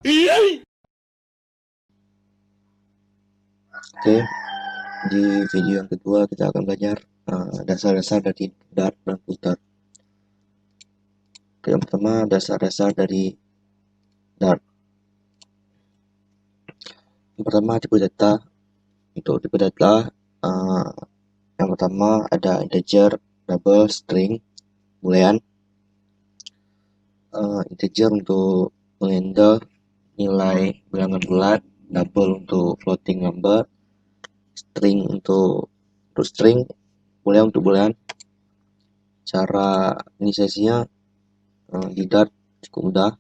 Oke, di video yang kedua kita akan belajar dasar-dasar dari Dart dan Flutter. Oke, yang pertama dasar-dasar dari Dart. Yang pertama tipe data. Untuk tipe data, yang pertama ada integer, double, string, boolean. Integer untuk menghandle nilai bilangan bulat, double untuk floating number, string untuk string, boolean untuk boolean. Cara inisiasinya di Dart cukup mudah.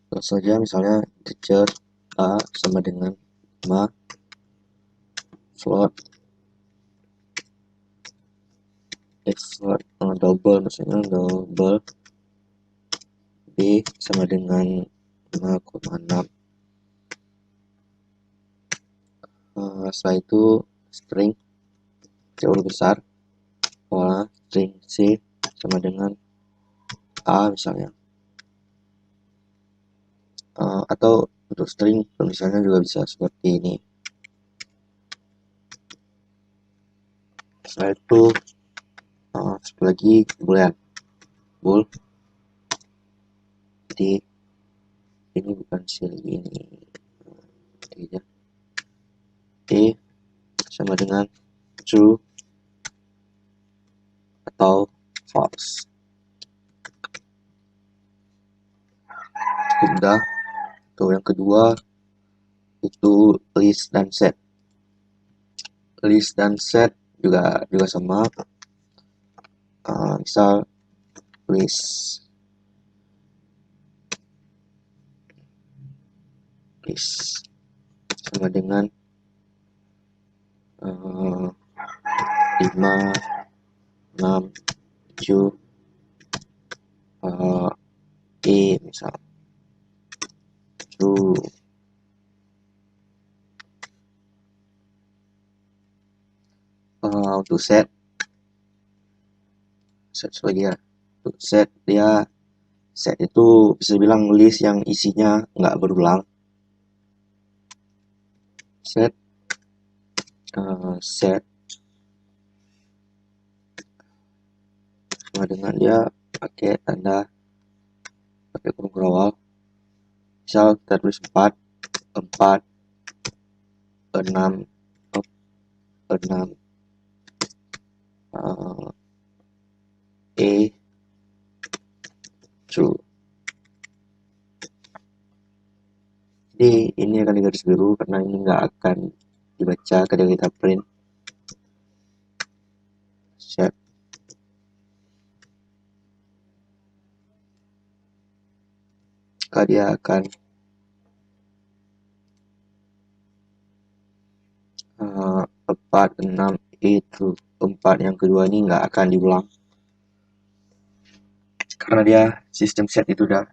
Langsung saja, misalnya integer a sama dengan 5, float float double, maksudnya double b sama dengan 5,6. Setelah itu string jauh besar, string c sama dengan a misalnya. Atau untuk string misalnya juga bisa seperti ini. Setelah itu satu lagi boolean, bool. Jadi ini bukan silih ini ya. A sama dengan true atau false. Cukup mudah. Untuk yang kedua itu list dan set. List dan set juga sama. Misal list sama dengan 5, 6, 7, misal true. Untuk set lagi ya. Untuk set itu bisa bilang list yang isinya nggak berulang. Set sama dengan dia pakai tanda pakai kurung awal. Misal kita tulis 4, 6, 6, true. Jadi ini akan digaris biru karena ini nggak akan dibaca ketika kita print. Set maka dia akan 4, 6 itu 4 yang kedua ini nggak akan diulang karena dia sistem set itu udah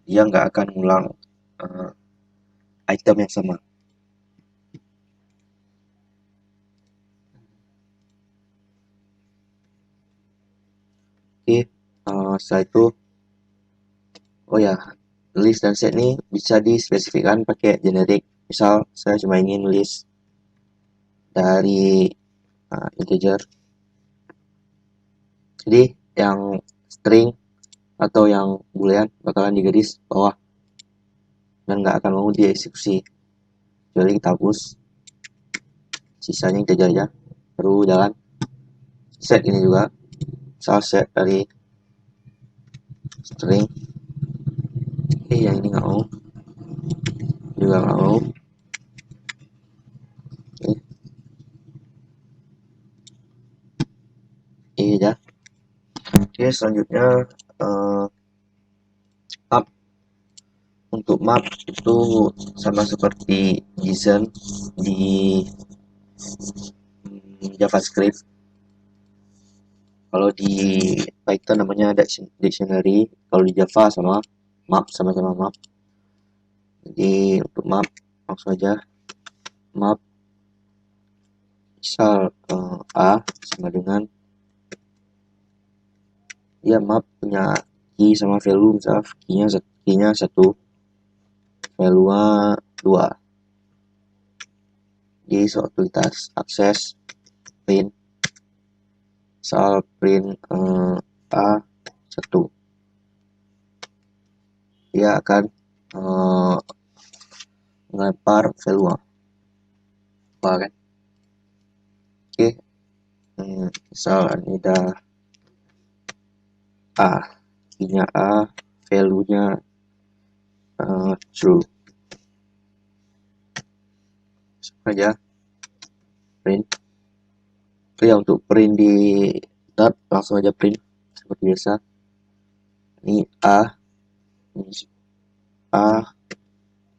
dia nggak akan ulang item yang sama. Oke, setelah itu list dan set ini bisa dispesifikkan pakai generic. Misal saya cuma ingin list dari integer, jadi yang string atau yang boolean bakalan digaris bawah dan nggak akan mau dieksekusi. Jadi kita hapus, sisanya integer aja, baru jalan. Set ini juga, misal set dari string, yang ini nggak mau, juga nggak mau. Ya. Oke, selanjutnya map. Untuk map itu sama seperti JSON di JavaScript. Kalau di Python namanya dictionary, kalau di Java sama map, sama-sama map. Jadi untuk map langsung aja map, misal A sama dengan map punya key sama value, misal key-nya 1, value 2. Jadi sewaktu kita akses print, misal print A1, dia akan melempar value apa kan. Oke, misal ini udah A, key-nya A, value-nya true. Aja print. Oke, ya untuk print di Dart langsung aja print seperti biasa. Ini A,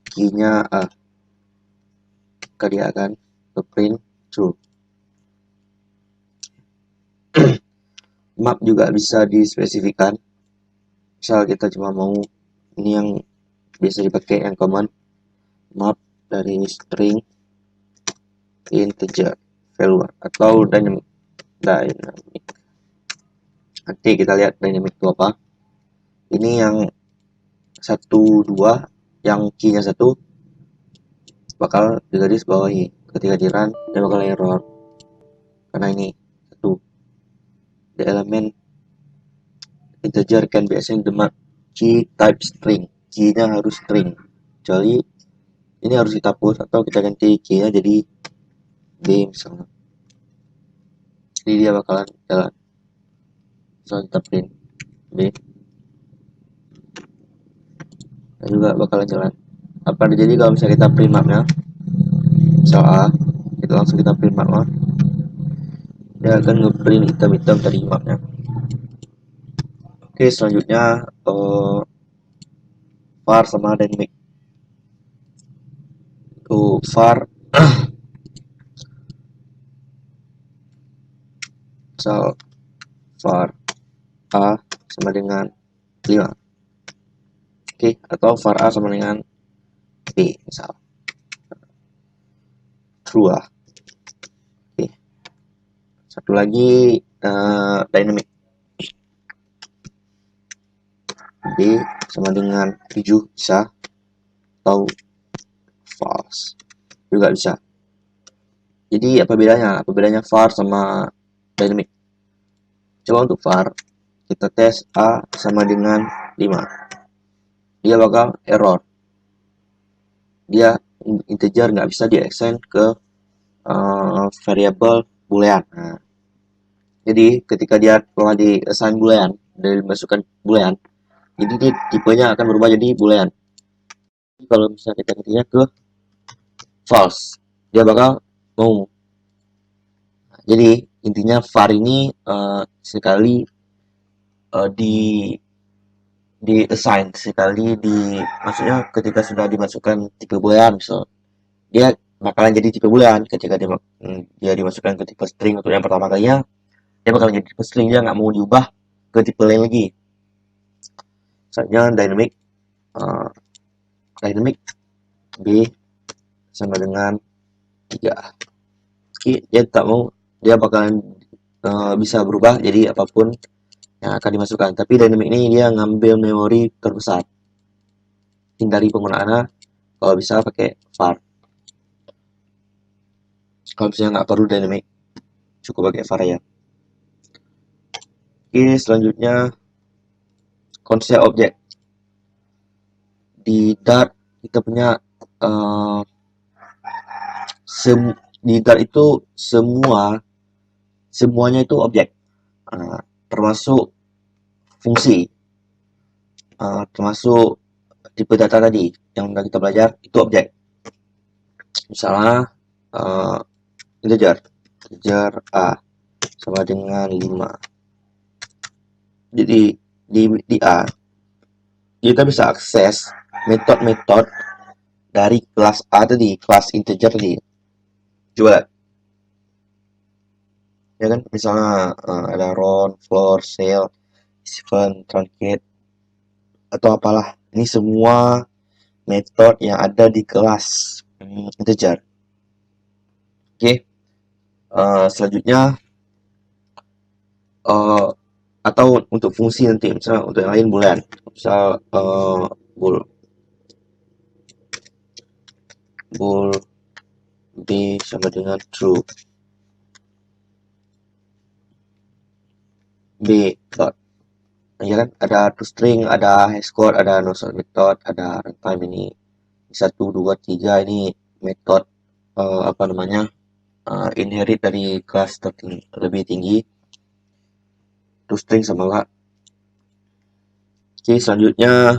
key-nya A, maka dia akan print true. Map juga bisa dispesifikan. Misal kita cuma mau ini yang biasa dipakai yang common, map dari string integer value atau dynamic. Nanti kita lihat dynamic itu apa. Ini yang 1, 2, yang key-nya 1 bakal digaris bawahi. Ketika di run dia bakal error karena ini 1. The element integer can be assigned the map key type string. Key-nya harus string. Kecuali ini harus kita push atau kita ganti key-nya jadi B misalnya. Jadi dia bakalan jalan. Misalnya kita print B, dan juga bakalan jalan. Apa jadi kalau misalnya kita print mapnya, misal A, itu langsung kita print mapnya, dia akan ngeprint hitam-hitam tadi mapnya. Oke, selanjutnya var sama dynamic. Var misal var A sama dengan 5. Oke, atau var A sama dengan B misal. True lah. Oke. Satu lagi dynamic. B sama dengan 7 bisa, atau false juga bisa. Jadi apa bedanya? Apa bedanya var sama dynamic? Coba untuk var kita tes A sama dengan 5. Dia bakal error. Dia integer nggak bisa di-assign ke variable boolean. Nah, jadi ketika dia telah di-assign boolean, dari dimasukkan boolean, jadi dia tipenya akan berubah jadi boolean. Jadi kalau misalnya kita ketiknya ke false, dia bakal mau. Jadi intinya var ini sekali di assign, sekali maksudnya ketika sudah dimasukkan tipe boolean, misal dia bakalan jadi tipe boolean. Ketika dia dimasukkan ke tipe string untuk yang pertama kalinya, dia bakalan jadi tipe string, dia nggak mau diubah ke tipe lain lagi. Misalnya dynamic B sama dengan 3. Oke, dia tak mau, dia bakalan bisa berubah jadi apapun yang akan dimasukkan. Tapi dynamic ini dia ngambil memori terbesar. Hindari penggunaannya kalau bisa pakai var. Kalau misalnya nggak perlu dynamic, cukup pakai var ya. Oke, selanjutnya konsep objek. Di Dart kita punya di Dart itu semuanya itu objek, termasuk fungsi, termasuk tipe data tadi yang udah kita belajar itu objek. Misalnya integer A sama dengan 5. Jadi di A kita bisa akses metode-metode dari kelas A tadi, kelas integer tadi. Coba ya kan, misalnya ada round, floor, cell, event, truncate, atau apalah. Ini semua metode yang ada di kelas integer. Oke. Selanjutnya atau untuk fungsi nanti, misalnya untuk yang lain boolean, misal bool B sama dengan true. B dot. Ya kan, ada toString, ada hashcode, ada no-short method, ada runtime. Ini 1, 2, 3 ini method apa namanya, inherit dari kelas lebih tinggi. toString sama lah. Oke, selanjutnya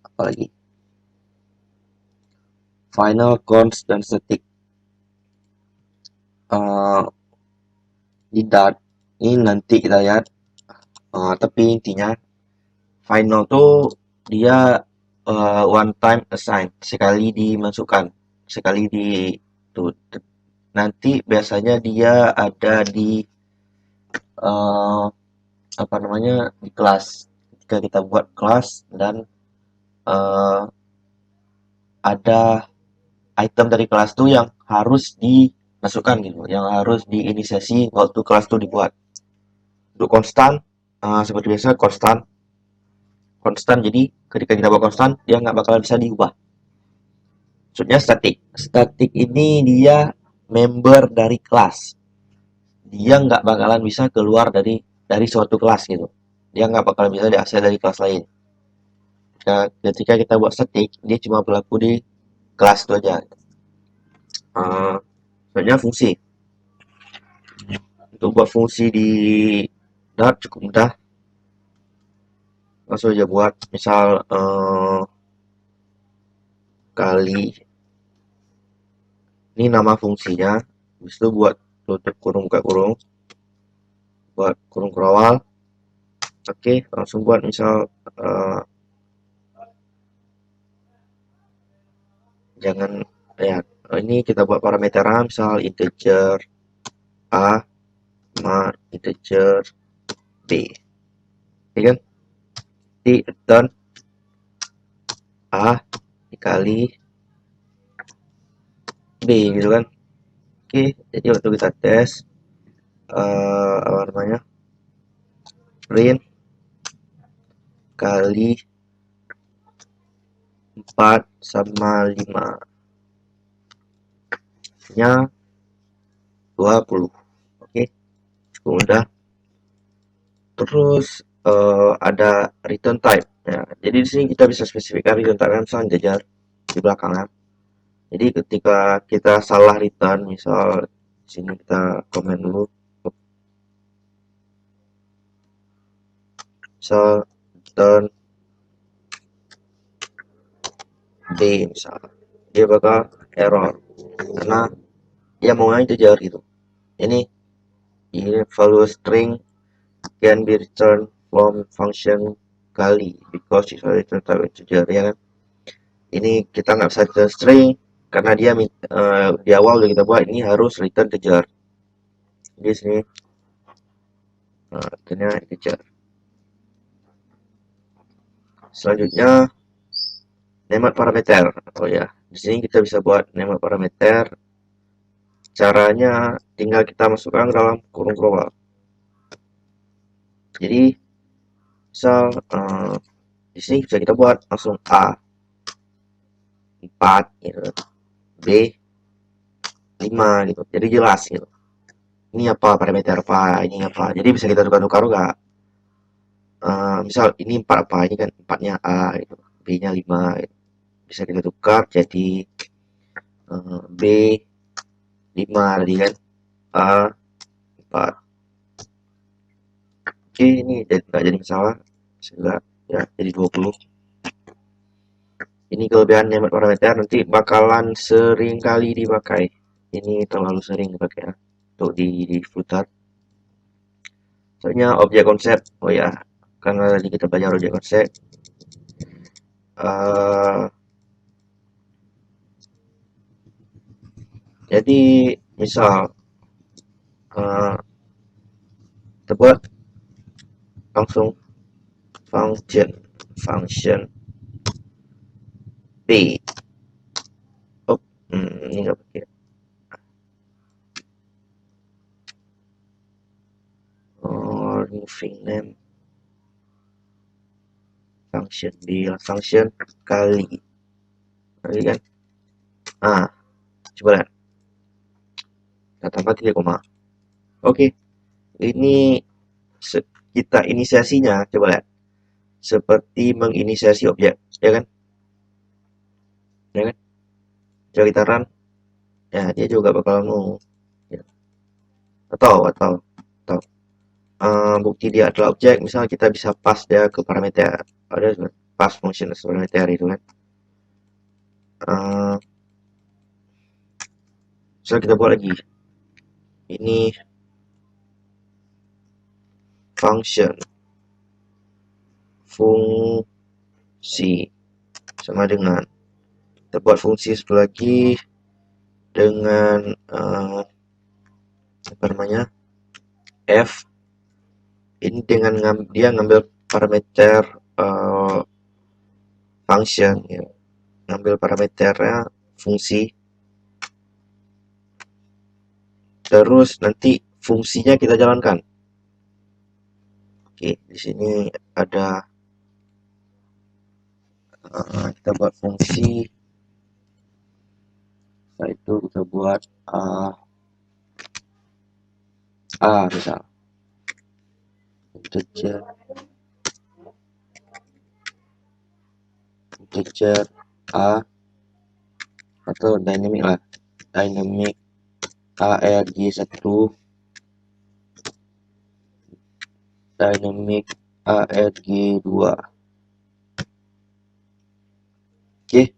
apa lagi, final, const, dan static. Di Dart ini nanti kita lihat, tapi intinya final tuh dia one time assign, sekali dimasukkan, sekali di tuh, nanti biasanya dia ada di apa namanya, di kelas. Ketika kita buat kelas dan ada item dari kelas tuh yang harus dimasukkan gitu, yang harus diinisiasi waktu kelas tuh dibuat. Untuk konstan, seperti biasa konstan, jadi ketika kita buat konstan dia nggak bakal bisa diubah. Maksudnya static. Static ini dia member dari kelas, dia nggak bakalan bisa keluar dari suatu kelas gitu, dia nggak bakalan bisa diakses dari kelas lain. Ketika kita buat static, dia cuma berlaku di kelas itu aja. Sebenarnya fungsi, untuk buat fungsi di Dart cukup mudah. Langsung aja buat, misal kali, ini nama fungsinya, habis itu buat tutup kurung buka kurung, buat kurung kerawal. Oke, langsung buat misal jangan ya, ini kita buat parameter misal integer A sama integer B, ya kan, di return A dikali B gitu kan. Oke, jadi waktu kita tes apa namanya, print kali 4 sama 5 nya 20. Oke, cukup mudah. Terus ada return type ya, jadi di sini kita bisa spesifikkan return type kan misalnya jajar di belakangan. Jadi ketika kita salah return, misal sini kita komen dulu, misal return B misalnya, dia bakal error karena dia maunya integer gitu. Ini value string can be returned from function kali because it's a return type integer, ya kan. Ini kita nggak bisa return string karena dia di awal udah kita buat ini harus return integer. Di sini returnnya integer. Selanjutnya name parameter. Oh ya, di sini kita bisa buat name parameter. Caranya tinggal kita masukkan ke dalam kurung global. Jadi misal di sini bisa kita buat langsung A 4 gitu, B 5 gitu. Jadi jelas gitu. Ini apa parameter apa, ini apa. Jadi bisa kita tukar-tukar juga. Misal ini 4 apa, ini kan 4-nya A gitu, B-nya 5 gitu. Bisa kita tukar jadi B 5 tadi kan, A 4. Oke, ini nggak jadi masalah. Bisa ya jadi 20. Ini kelebihan name parameter, nanti bakalan sering kali dipakai. Ini terlalu sering dipakai ya, untuk di Flutter. Soalnya objek konsep, oh ya, karena tadi kita belajar objek konsep. Jadi misal kita buat langsung function P. Oh, ini nggak pakai. Removing name function, di function kali kan. Coba lihat, kita tambah 3 koma. Oke, ini kita inisiasinya, coba lihat, seperti menginisiasi objek, ya kan? Coba kita run, ya dia juga bakal mau, ya. atau bukti dia adalah objek, misalnya kita bisa pass dia ke parameter, ada pass function parameter itu kan. Misalnya kita buat lagi, ini function fungsi sama dengan, kita buat fungsi satu lagi dengan apa namanya, f. Ini dengan dia ngambil parameter function, ya. Ngambil parameternya fungsi, terus nanti fungsinya kita jalankan. Oke, di sini ada kita buat fungsi, setelah itu kita buat misal integer atau dynamic lah, dynamic arg1, dynamic arg2. Oke,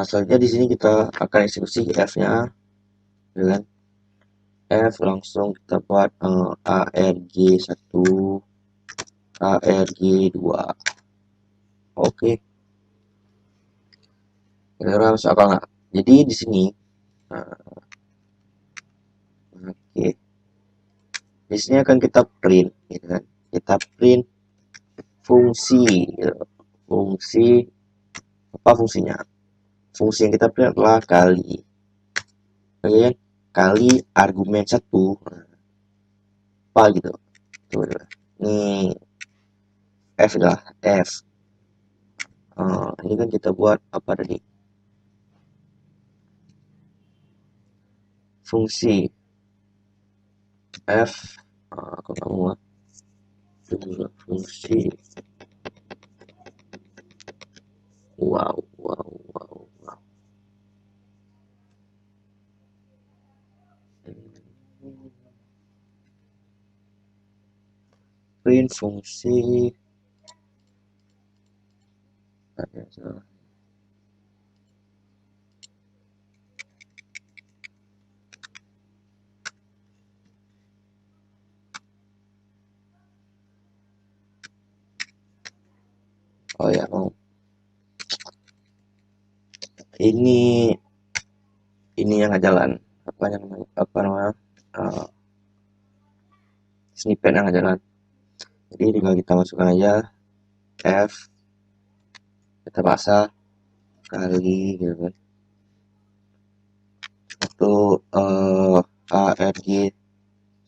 selanjutnya di sini kita akan eksekusi f-nya dengan f, langsung kita buat arg1, arg2. Oke, kira-kira masuk akal nggak? Jadi di sini oke, di sini akan kita print, gitu kan? Kita print fungsi, gitu. Fungsi apa fungsinya? Fungsi yang kita print adalah kali, oke kan? Kali argumen 1 apa gitu. Coba. Ini f adalah f. Ini kan kita buat apa tadi? Fungsi f, aku nggak mau fungsi. Wow. Print fungsi. Oh ya, ini yang nggak jalan, apa namanya, snippet yang nggak jalan. Jadi tinggal kita masukkan aja f, kita pasang kali gitu kan, atau arg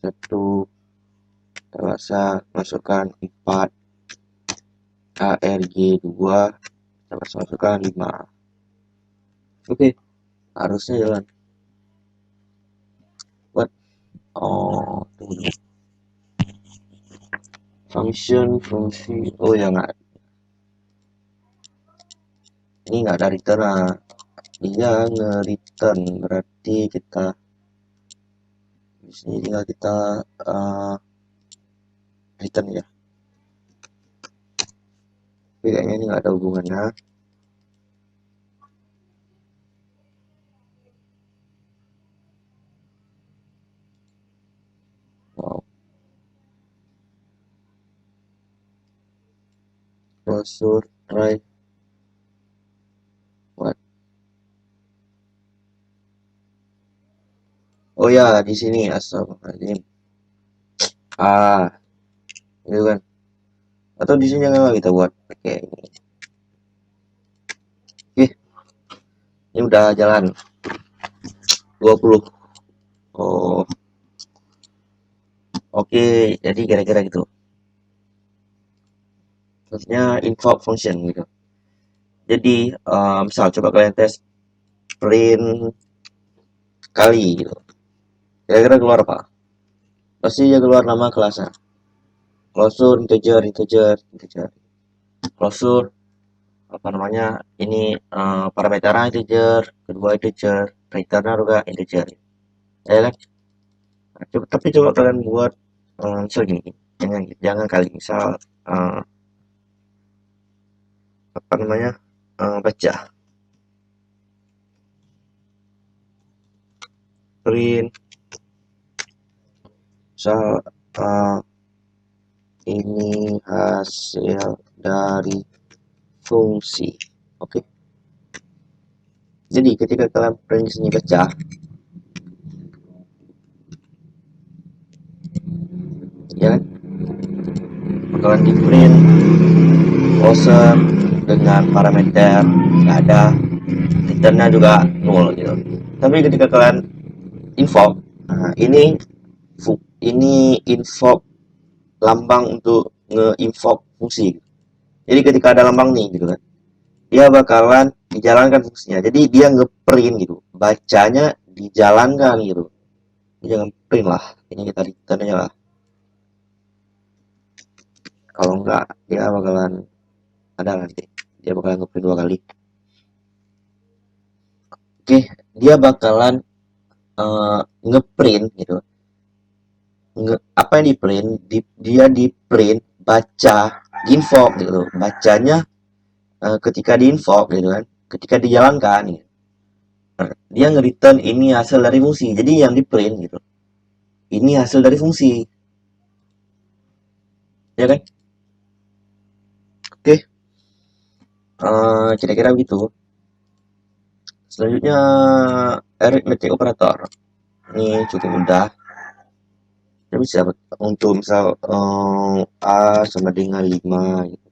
1, kita pasang, masukkan 4, arg 2, kita masukkan 5. Oke, harusnya jalan. Tunggu. Fungsi, oh ya nggak, ini nggak ada return, dia nge-return, berarti kita di sini tinggal kita return ya. Tapi kayaknya ini nggak ada hubungannya. Wow. Browser try what? Oh ya, di sini astagfirullahaladzim. Itu kan. Atau di sini nggak kita buat pakai ini. Ini udah jalan 20. Oh. Oke, jadi kira-kira gitu. maksudnya invoke function gitu. Jadi misal coba kalian tes print kali gitu, kira-kira keluar apa? Pasti dia keluar nama kelasnya. Closure integer integer integer. Closure apa namanya, ini parameternya integer, kedua integer, returnnya juga integer, ya kan? Nah, tapi coba kalian buat misal gini, jangan kali misal eh, apa namanya, baca print misal ini hasil dari fungsi. Oke, jadi ketika kalian print di sini baca, ya kan, bakalan di print closer dengan parameter nggak ada, returnnya juga nol gitu. Tapi ketika kalian invoke, nah ini invoke lambang untuk nge-invoke fungsi. Jadi ketika ada lambang nih gitu kan, dia bakalan dijalankan fungsinya. Jadi dia ngeprint gitu, bacanya dijalankan gitu. Dia jangan print lah, ini kita return aja lah. Kalau enggak dia bakalan ada nanti, dia bakalan ngeprint 2 kali. Oke, dia bakalan ngeprint gitu. Apa yang di print? Dia di print baca invoke gitu. Bacanya ketika di invoke gitu kan, ketika dijalankan gitu. Nah, dia nge-return ini hasil dari fungsi. Jadi yang di print gitu, ini hasil dari fungsi, ya kan? Oke, kira-kira begitu. Selanjutnya arithmetic operator. Ini cukup mudah. Kita bisa untuk misal A sama dengan 5 gitu.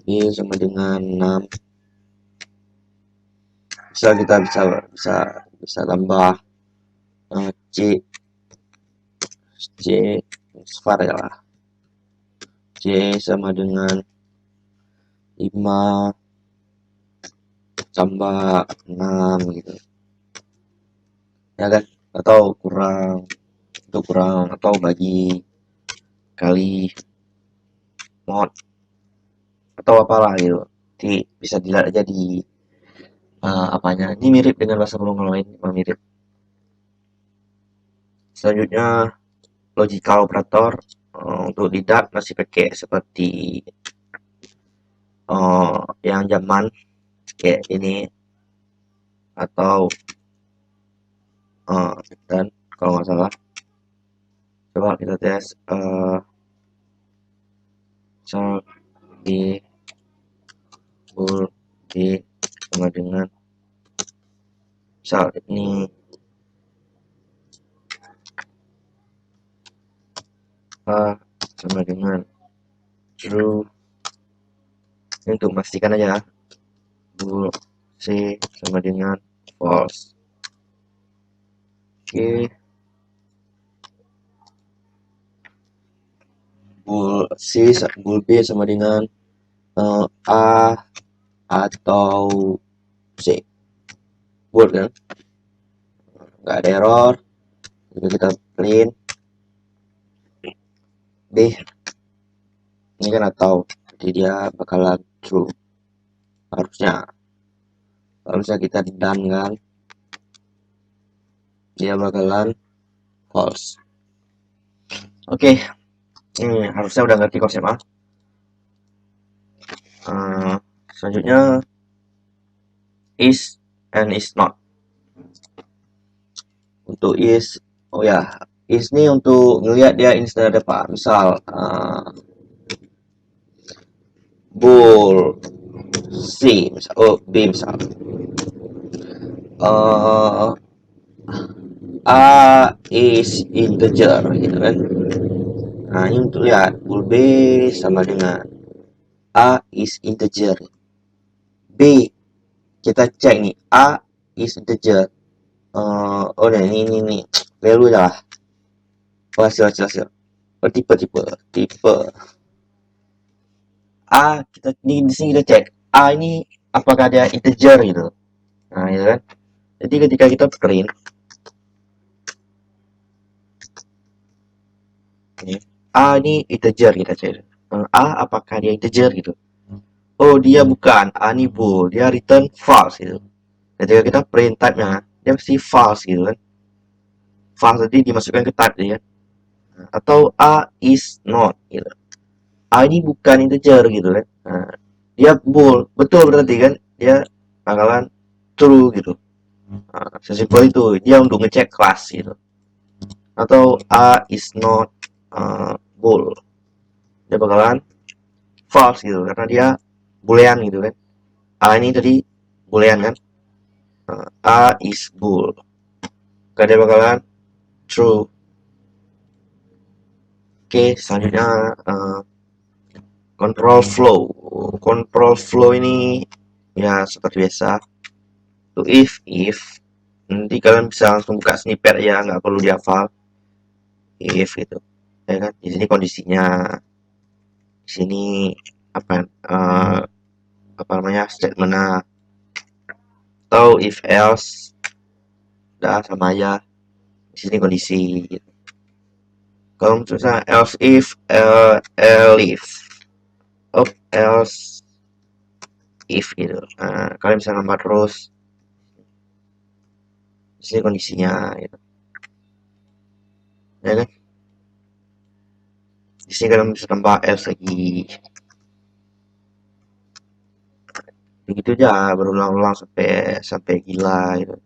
B sama dengan 6. Kita bisa tambah C C sfar ya lah. C sama dengan 5 tambah 6 gitu, ya kan? Atau kurang atau bagi kali mod atau apalah gitu. Jadi bisa dilihat aja di apanya. Ini mirip dengan bahasa programming lain, mirip. Selanjutnya logical operator. Untuk didak masih pakai seperti yang zaman kayak ini, atau dan kalau nggak salah, coba kita tes misal di bul di sama dengan misal ini A sama dengan true. Ini untuk memastikan aja, bul C sama dengan false. Oke, bul B sama dengan A atau C. Bold kan, nggak ada error. Jadi kita print B, ini kan atau, jadi dia bakalan true harusnya. Kalau misalnya kita done kan, dia bakalan false. Oke, ini harusnya udah ngerti konsepnya. Selanjutnya is and is not. Untuk is, oh ya, is ini untuk ngelihat dia instead ada apa. Misal bool C misal, B misal, A is integer gitu kan. Nah, ini untuk lihat bool B sama dengan A is integer. B kita cek nih, A is integer, oh nah ini value lah. Oh, hasil. Oh, tipe A, kita di sini kita cek A ini apakah dia integer gitu. Nah, ya kan? Jadi ketika kita print ini, A ini integer kita cek. A apakah dia integer gitu. Oh, dia bukan. A ini bool, dia return false gitu. Ketika kita print type-nya, dia pasti false gitu kan. False tadi dimasukkan ke type dia. Atau A is not gitu. A ini bukan integer gitu kan. Nah, dia bool, betul berarti kan? Dia bakalan true gitu. Nah, sesimpel itu dia untuk ngecek kelas gitu. Atau A is not bool, dia bakalan false gitu karena dia boolean gitu kan. A ini tadi boolean kan. A is bool, maka dia bakalan true. Oke, selanjutnya control flow ini ya seperti biasa, to if nanti kalian bisa langsung buka snippet ya, nggak perlu dihafal. If gitu ya kan, di sini kondisinya, di sini apa namanya statementnya, atau if else udah sama aja, di sini kondisi gitu. Kalau misalnya else if else if gitu, nah, kalian bisa nambah terus di sini kondisinya gitu ya kan. Di sini kalian bisa tambah else lagi, begitu aja berulang-ulang sampai sampai gila gitu.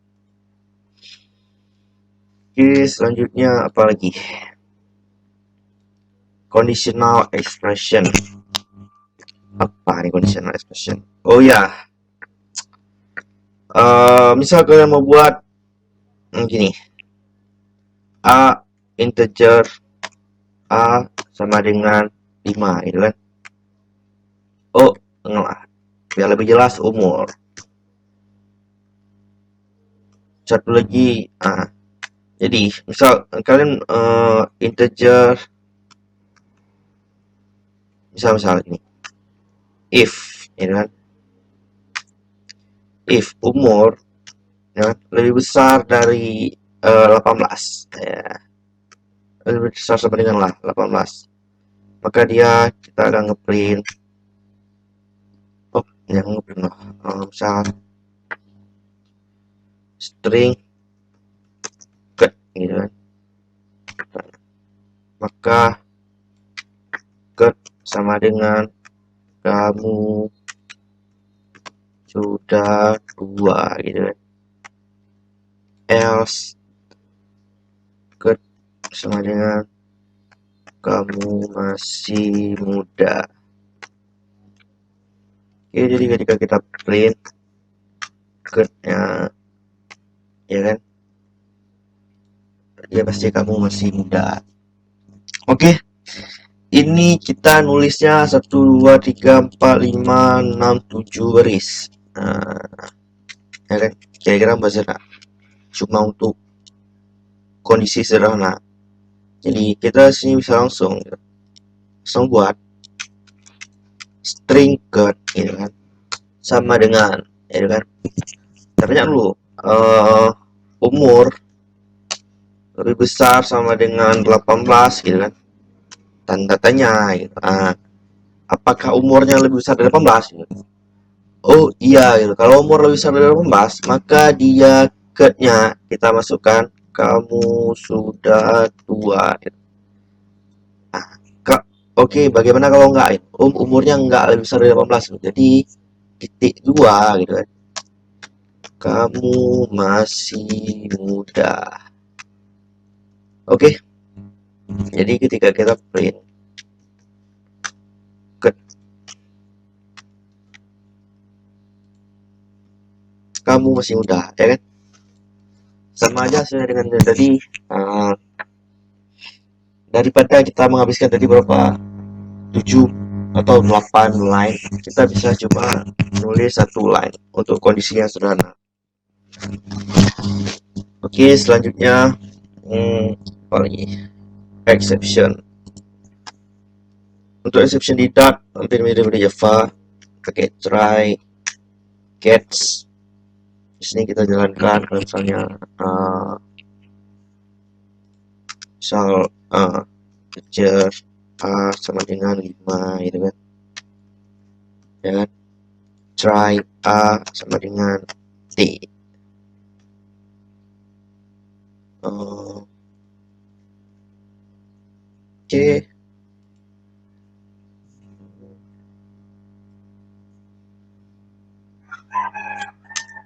Oke, selanjutnya apa lagi, conditional expression. Apa nih conditional expression? Oh ya, misal kalian mau buat gini, A integer A sama dengan 5 gitu kan. Oh, enggak, biar lebih jelas umur. Satu lagi, jadi misal kalian integer, misal ini if gitu kan, if umur ya, lebih besar dari 18 ya, lebih besar sama dengan 18, maka dia kita akan ngeprint, yang ngeprint misal string cut gitu kan, maka cut sama dengan kamu sudah tua gitu kan, else cut sama dengan kamu masih muda. Oke, jadi ketika kita print cutnya ya kan, ya pasti kamu masih muda. Oke, ini kita nulisnya 1 2 3 4 5 6 7 baris. Nah, ya kan, kira-kira buzzer cuma untuk kondisi sederhana. Jadi kita sini bisa langsung buat string cut gitu kan, sama dengan ya kan, ternyata dulu umur lebih besar sama dengan 18 gitu kan, tanda tanya gitu. Apakah umurnya lebih besar dari 18 gitu. Oh iya gitu, kalau umur lebih besar dari 18 maka dia nya kita masukkan kamu sudah tua gitu. Oke, bagaimana kalau enggak umurnya enggak lebih besar dari 18 gitu. Jadi titik 2 gitu kan, kamu masih muda. Oke, jadi ketika kita print kamu masih muda ya kan, sama aja hasilnya dengan yang tadi. Daripada kita menghabiskan tadi berapa, 7 atau 8 line, kita bisa cuma nulis 1 line untuk kondisi yang sederhana. Oke, selanjutnya apa lagi? Exception. Untuk exception di Dart hampir mirip dengan Java, pakai try, catch. Di sini kita jalankan kalau misalnya misal kejar A sama dengan 5 gitu kan, ya kan, try A sama dengan T. Oke.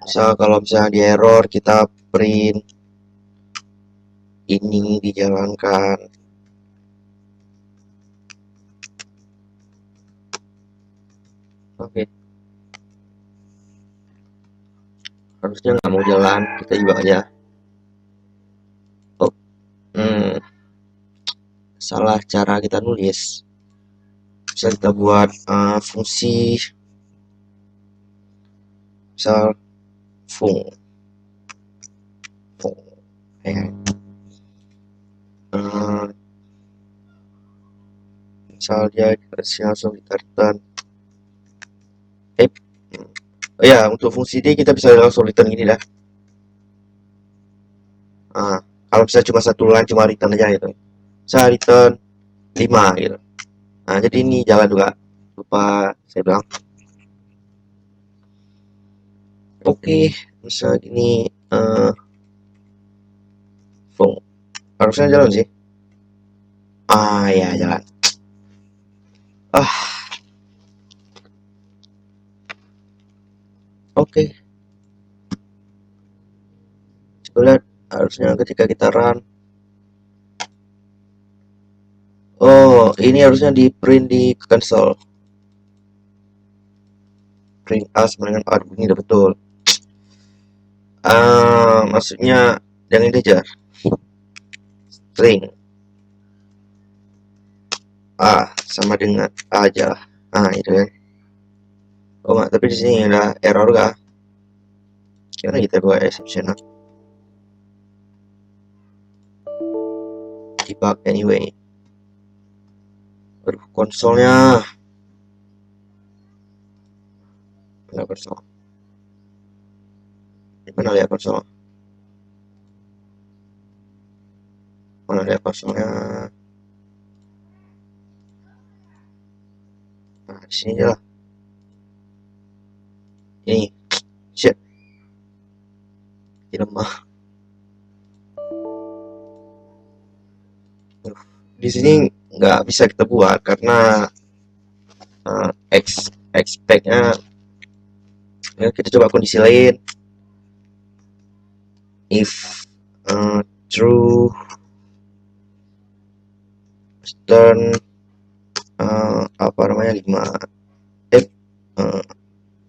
Misal kalau misalnya di error, kita print ini dijalankan. Oke. Harusnya nggak mau jalan, kita juga aja. Oh, salah cara kita nulis. Bisa kita buat fungsi, misal misal dia langsung kita return. Oh ya, untuk fungsi D kita bisa langsung return gini dah. Kalau misalnya cuma satu line, cuma return aja gitu. Saya return 5 gitu. Nah, jadi ini jalan juga. Lupa saya bilang. Oke, misalnya gini, harusnya jalan sih. Ya jalan. Oke. Coba lihat, harusnya ketika kita run. Oh, ini harusnya di print di console. Print A sama dengan A, ini udah betul. Maksudnya yang integer. String A sama dengan A aja. Itu kan. Oh enggak, tapi di sini ada error kah? Gimana kita buat exception? Debug anyway. Aduh, konsolnya. Mana konsol? Mana lihat konsol? Mana lihat konsolnya? Nah, di sini aja lah. Ini, shit. Ini lemah. Di sini nggak bisa kita buat karena expect-nya ya, kita coba kondisi lain. If true, return apa namanya 5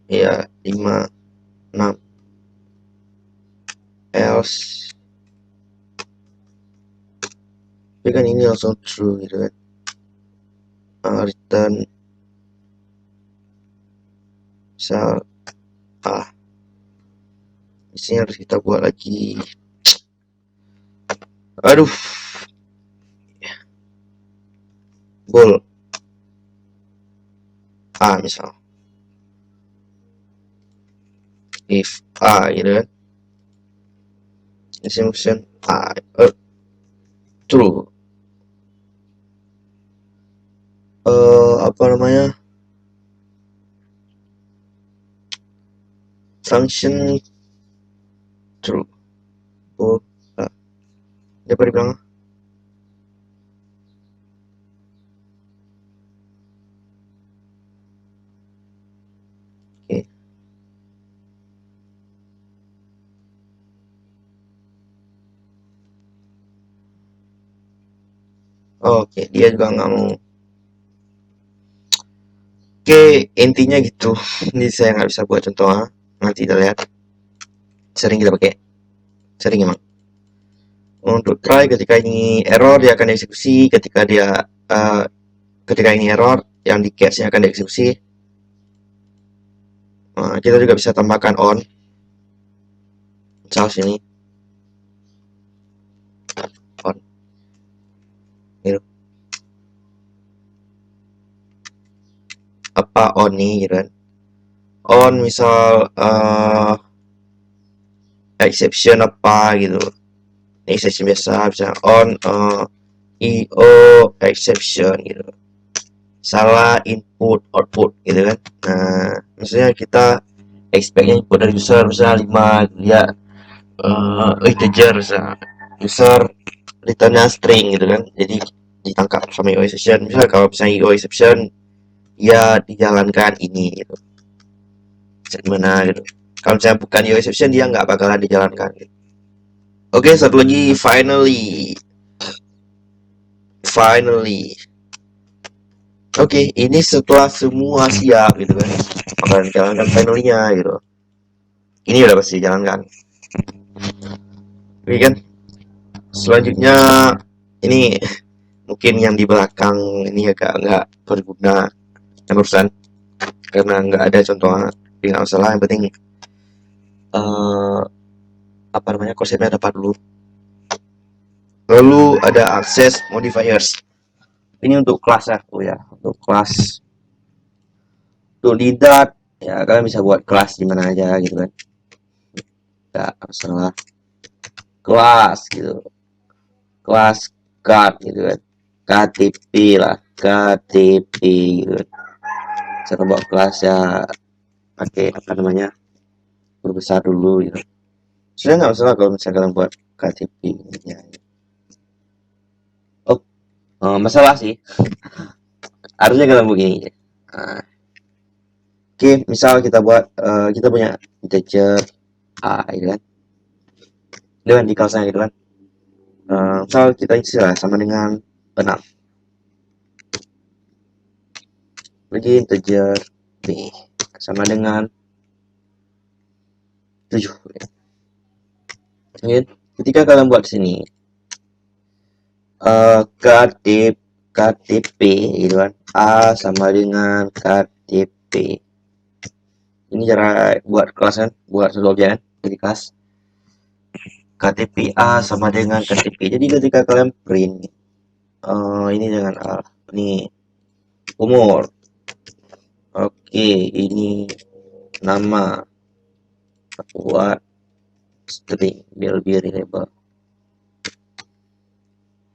ya 5 6 else, tapi kan ini langsung true gitu kan. Return misal di sini harus kita buat lagi. Aduh, bool misal if gitu kan, assumption true, apa namanya, function true. Dia pada bilang oke, dia juga nggak mau. Oke, intinya gitu. Ini saya nggak bisa buat contoh, nanti kita lihat. Sering kita pakai, sering emang. Untuk try, ketika ini error dia akan dieksekusi. Ketika ini error, yang di catch-nya akan dieksekusi. Kita juga bisa tambahkan on. Misal sini apa on nih gitu kan. On misal exception apa gitu, ini exception biasa bisa on IO exception gitu, salah input output gitu kan. Nah misalnya kita expectnya input dari user misalnya 5, dia integer misalnya, user returnnya string gitu kan, jadi ditangkap sama IO exception. Misalnya kalau misalnya IO exception ya dijalankan ini gitu, gimana gitu. Kalau misalnya bukan IO exception dia nggak bakalan dijalankan gitu. Oke, satu lagi finally. Oke, ini setelah semua siap gitu kan, bakalan jalankan finally-nya gitu. Ini udah pasti jalankan. Oke kan, selanjutnya ini mungkin yang di belakang ini agak nggak berguna barusan karena nggak ada contohnya. Tapi nggak masalah, yang penting eh apa namanya, konsepnya dapat dulu. Lalu ada access modifiers. Ini untuk kelas ya, untuk kelas. Untuk di Dart ya kalian bisa buat kelas di mana aja gitu kan, nggak masalah. Kelas gitu, kelas card gitu kan, KTP lah, KTP gitu kan. Cara buat kelas ya pakai apa namanya, berbesar dulu gitu. Sebenarnya nggak masalah kalau misalnya kalian buat KTP ya. Oh, masalah sih, harusnya kalian begini. Nah, oke, misal kita buat kita punya integer a gitu kan, dengan di kawasan gitu kan. Misal kita isi lah sama dengan 6, lagi integer b sama dengan 7. Ketika kalian buat sini KTP gitu kan, A sama dengan KTP. Ini cara buat kelas kan, buat sebuah objek kan, jadi kelas KTP A sama dengan KTP. Jadi ketika kalian print ini dengan A, ini umur, oke, ini nama, buat string biar reliable,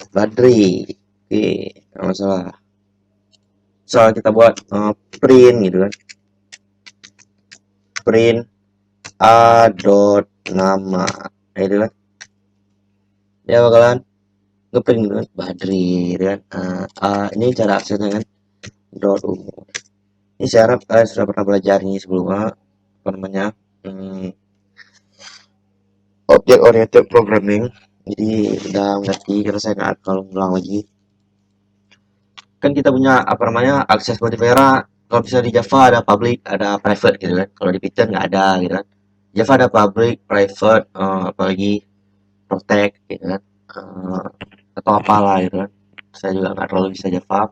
Badri, oke, nggak masalah. Soal kita buat print gitu kan, print a dot nama, itu kan dia bakalan ngeprint gitu kan, Badri gitu kan. Ini cara aksesnya kan, dot umur. Ini saya harap kalian sudah pernah belajar ini sebelumnya, apa namanya, object oriented programming, jadi udah ngerti. Karena saya nggak kalau ngulang lagi. Kan kita punya apa namanya, akses modifier. Kalau bisa di Java ada public, ada private gitu kan. Kalau di Python nggak ada gitu kan. Java ada public, private, apalagi protect gitu kan, atau apalah gitu kan. Saya juga nggak terlalu bisa Java.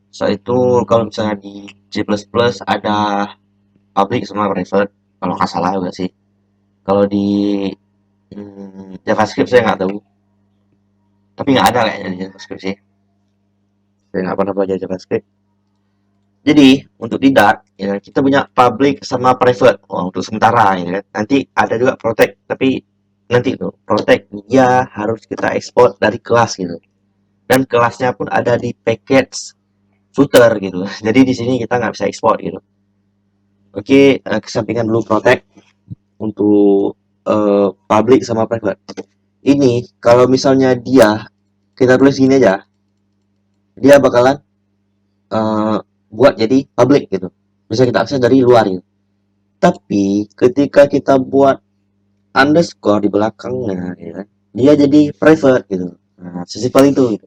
Soal itu kalau misalnya di C++ ada public sama private, kalau nggak salah juga sih. Kalau di JavaScript saya nggak tahu, tapi nggak ada kayaknya di JavaScript sih. Saya nggak pernah belajar JavaScript. Jadi untuk di Dart ya, kita punya public sama private. Untuk sementara ya kan. Nanti ada juga protect, tapi nanti tuh protect dia harus kita ekspor dari kelas gitu. Dan kelasnya pun ada di package footer gitu. Jadi di sini kita nggak bisa ekspor gitu. Oke, kesampingkan dulu protect untuk public sama private. Ini kalau misalnya dia, kita tulis gini aja, dia bakalan uh, buat jadi public gitu, bisa kita akses dari luar gitu. Tapi ketika kita buat underscore di belakangnya gitu kan, dia jadi private gitu. Nah, sesimpel itu gitu.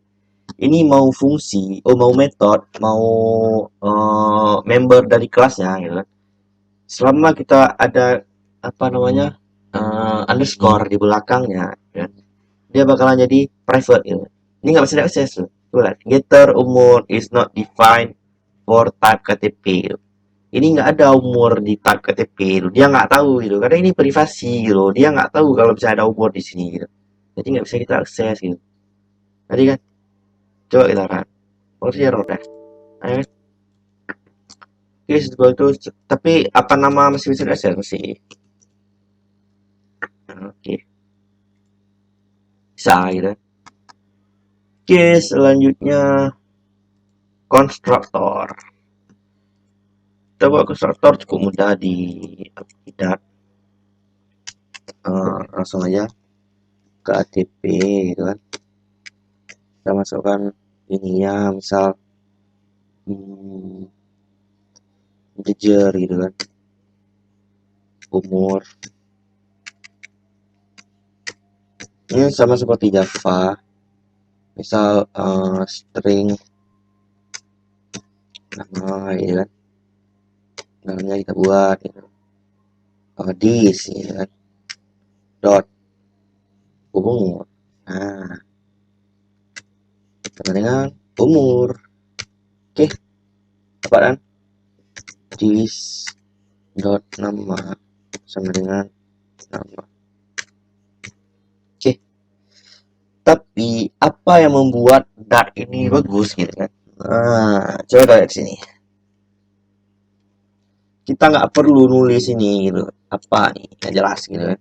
Ini mau fungsi, mau metode, mau member dari kelasnya gitu kan, selama kita ada apa namanya, underscore di belakangnya kan, dia bakalan jadi private gitu. Ini nggak bisa diakses tuh. Getter umur is not defined for type KTP gitu. Ini nggak ada umur di type KTP gitu. Dia nggak tahu gitu, karena ini privasi gitu. Dia nggak tahu kalau bisa ada umur di sini gitu. Jadi nggak bisa kita akses gitu. Tadi kan, coba kita kan. Oh sih error dah. Ayo. Oke, setelah itu, tapi apa nama masih bisa diakses masih. Oke, bisa gitu. Oke, selanjutnya konstruktor. Kita buat konstruktor cukup mudah di tidak langsung aja ke ATP gitu kan. Kita masukkan ini ya, misal integer gitu kan, umur. Ini sama seperti Java, misal string nama gitu kan, namanya kita buat gitu. This gitu kan, dot umur. Nah, sama dengan umur. Oke, apa kan? This dot nama sama dengan nama. Oke, tapi apa yang membuat dot ini bagus gitu kan? Nah, coba lihat sini. Kita nggak perlu nulis ini gitu. Apa nih? Nggak jelas gitu kan.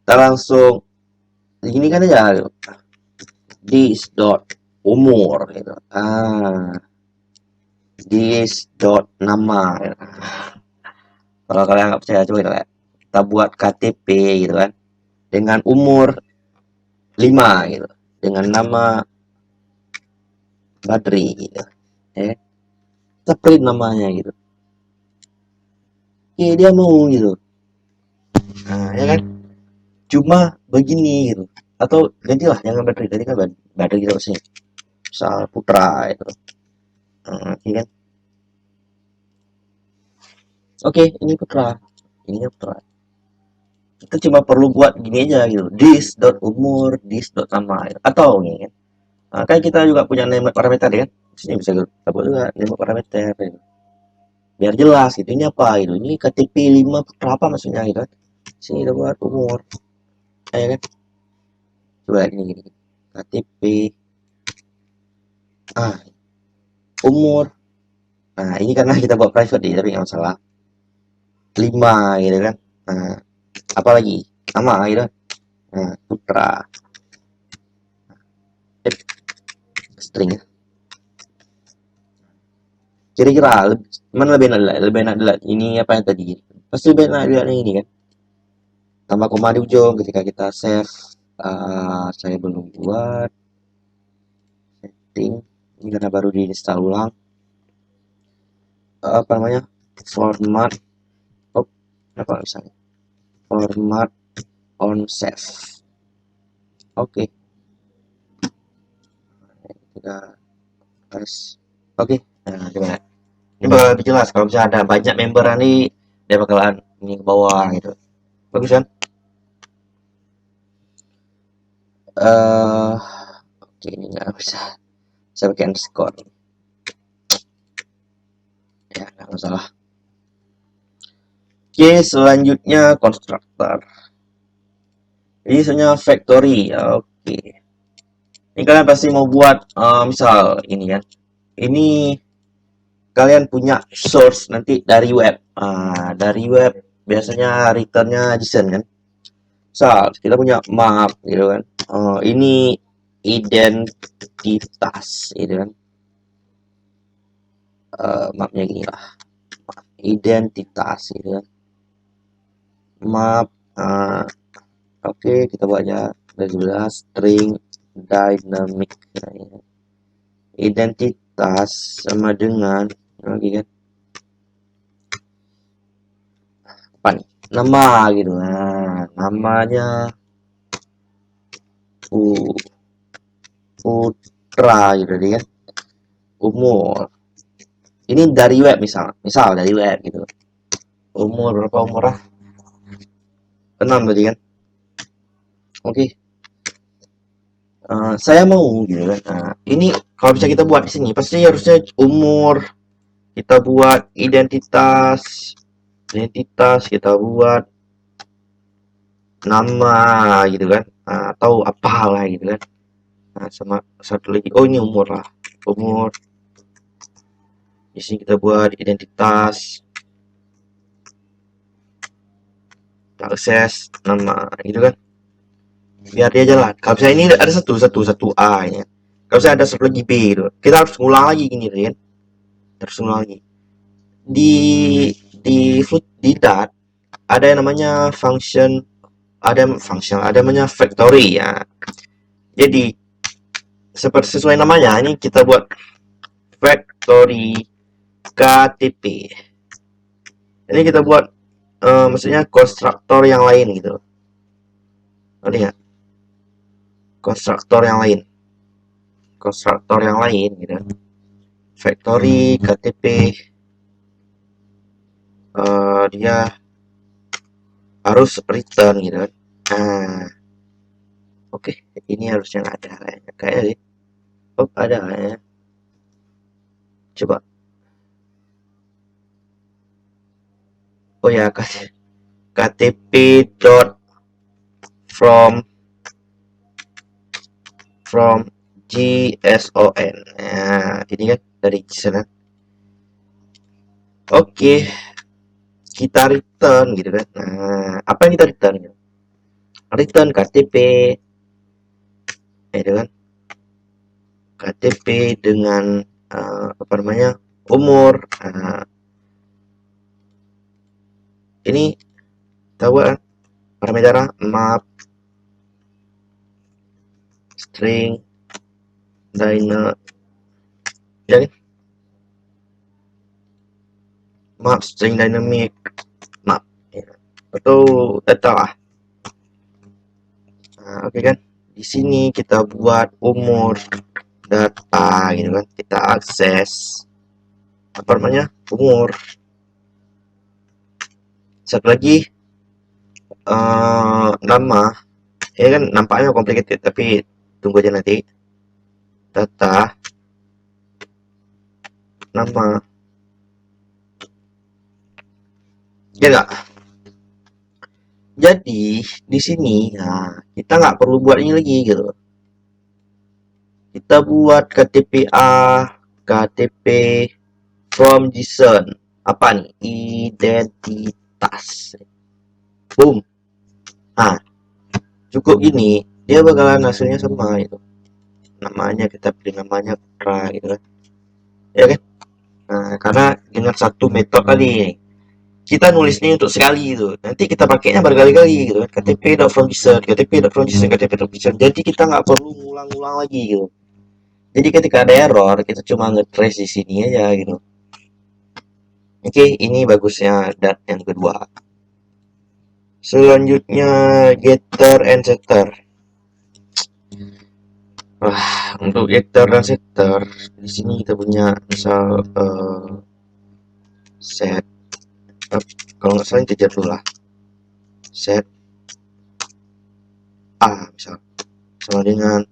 Kita langsung gini kan aja gitu. This dot umur gitu. This dot nama gitu. Kalau kalian nggak percaya coba kita buat KTP gitu kan dengan umur 5 gitu, dengan nama Badri gitu ya, kita print namanya gitu. Oke, dia mau gitu. Nah ya kan, cuma begini gitu, atau gantilah jangan Badri, tadi kan Badri gitu sih, misal Putra itu. Ya kan, oke ini Putra, ini Putra. Kita cuma perlu buat gini aja gitu, this dot umur, this dot nama gitu. Atau nih kan, kan kita juga punya name parameter ya kan, sini bisa kita buat juga name parameter gitu. Biar jelas gitu, ini apa gitu, ini KTP 5 Putra apa maksudnya gitu kan. Sini kita buat umur, ya kan, coba gini KTP umur. Nah ini karena kita buat private nih, tapi nggak masalah, 5 gitu kan. Nah apalagi nama gitu. Nah Putra string ya. Kira-kira mana lebih enak dilihat ini apa yang tadi, pasti lebih enak dilihat yang ini kan, tambah koma di ujung ketika kita save. Saya belum buat setting ini karena baru diinstal ulang. Apa namanya, format, apa misalnya format on save. Oke, kita harus oke. Nah coba ini bakal lebih jelas kalau misalnya ada banyak member nih, dia bakalan ini ke bawah gitu, bagus kan. Oke ini nggak bisa saya pakai underscore ya, nggak masalah. Oke, selanjutnya konstruktor. Ini sebenarnya factory. Oke, ini kalian pasti mau buat misal ini kan, ini kalian punya source nanti dari web. Dari web biasanya returnnya JSON kan. Misal kita punya map gitu kan. Ini identitas gitu kan. Mapnya gini lah, identitas gitu kan. Map. Oke, kita buatnya dari 11 string dynamic. Identitas sama dengan lagi kan, apa nih, nama gitu. Nah namanya Putra gitu dia kan. Umur ini dari web, misal dari web gitu. Umur berapa, umur 6 tadi kan. Oke, saya mau gitu kan. Nah ini kalau bisa kita buat di sini pasti harusnya umur, kita buat identitas kita buat nama gitu kan. Atau apalah gitu kan. Nah sama satu lagi, oh ini umur lah, umur Di sini kita buat identitas, akses, nama, gitu kan. Biar dia jalan. Kalau misalnya ini ada satu A ya. Kalau misalnya ada satu lagi B gitu. Kita harus ngulang lagi gini kan. Terus ngulang lagi. Di di dat ada yang namanya ada namanya factory ya. Jadi seperti sesuai namanya, ini kita buat factory KTP. Ini kita buat maksudnya konstruktor yang lain gitu. Ini ya, konstruktor yang lain gitu. Factory KTP, dia harus return gitu kan. Oke, ini harusnya ada kayaknya sih. Oh, ada ya. Coba. Oh ya, KTP dot from JSON. Nah, ini kan dari sana. Oke, kita return gitu kan. Nah, apa yang kita return? Return KTP, itu kan. KTP dengan apa namanya, umur. Ini tahu kan parameter map string dynamic, ya kan? Map string dynamic map ya. Atau data lah. Oke kan, di sini kita buat umur data gitu kan, kita akses apa namanya, umur. Satu lagi nama, ini kan nampaknya complicated tapi tunggu aja nanti. Data, nama, ya enggak. Jadi di sini kita nggak perlu buat ini lagi gitu. Kita buat KTP from JSON. Apa nih? Identitas. Boom. Cukup gini, dia bakalan hasilnya sama itu. Namanya kita pilih namanya Pra gitu kan. Ya kan? Karena dengan satu metode tadi kita nulisnya untuk sekali itu, nanti kita pakainya berkali-kali gitu kan. KTP.from JSON. Jadi kita nggak perlu ngulang-ngulang lagi gitu. Jadi ketika ada error, kita cuma nge-trace di sini aja gitu. Oke, ini bagusnya dat yang kedua. Selanjutnya getter and setter. Untuk getter dan setter di sini kita punya misal set kalau nggak salah integer dulu lah, set a misal sama dengan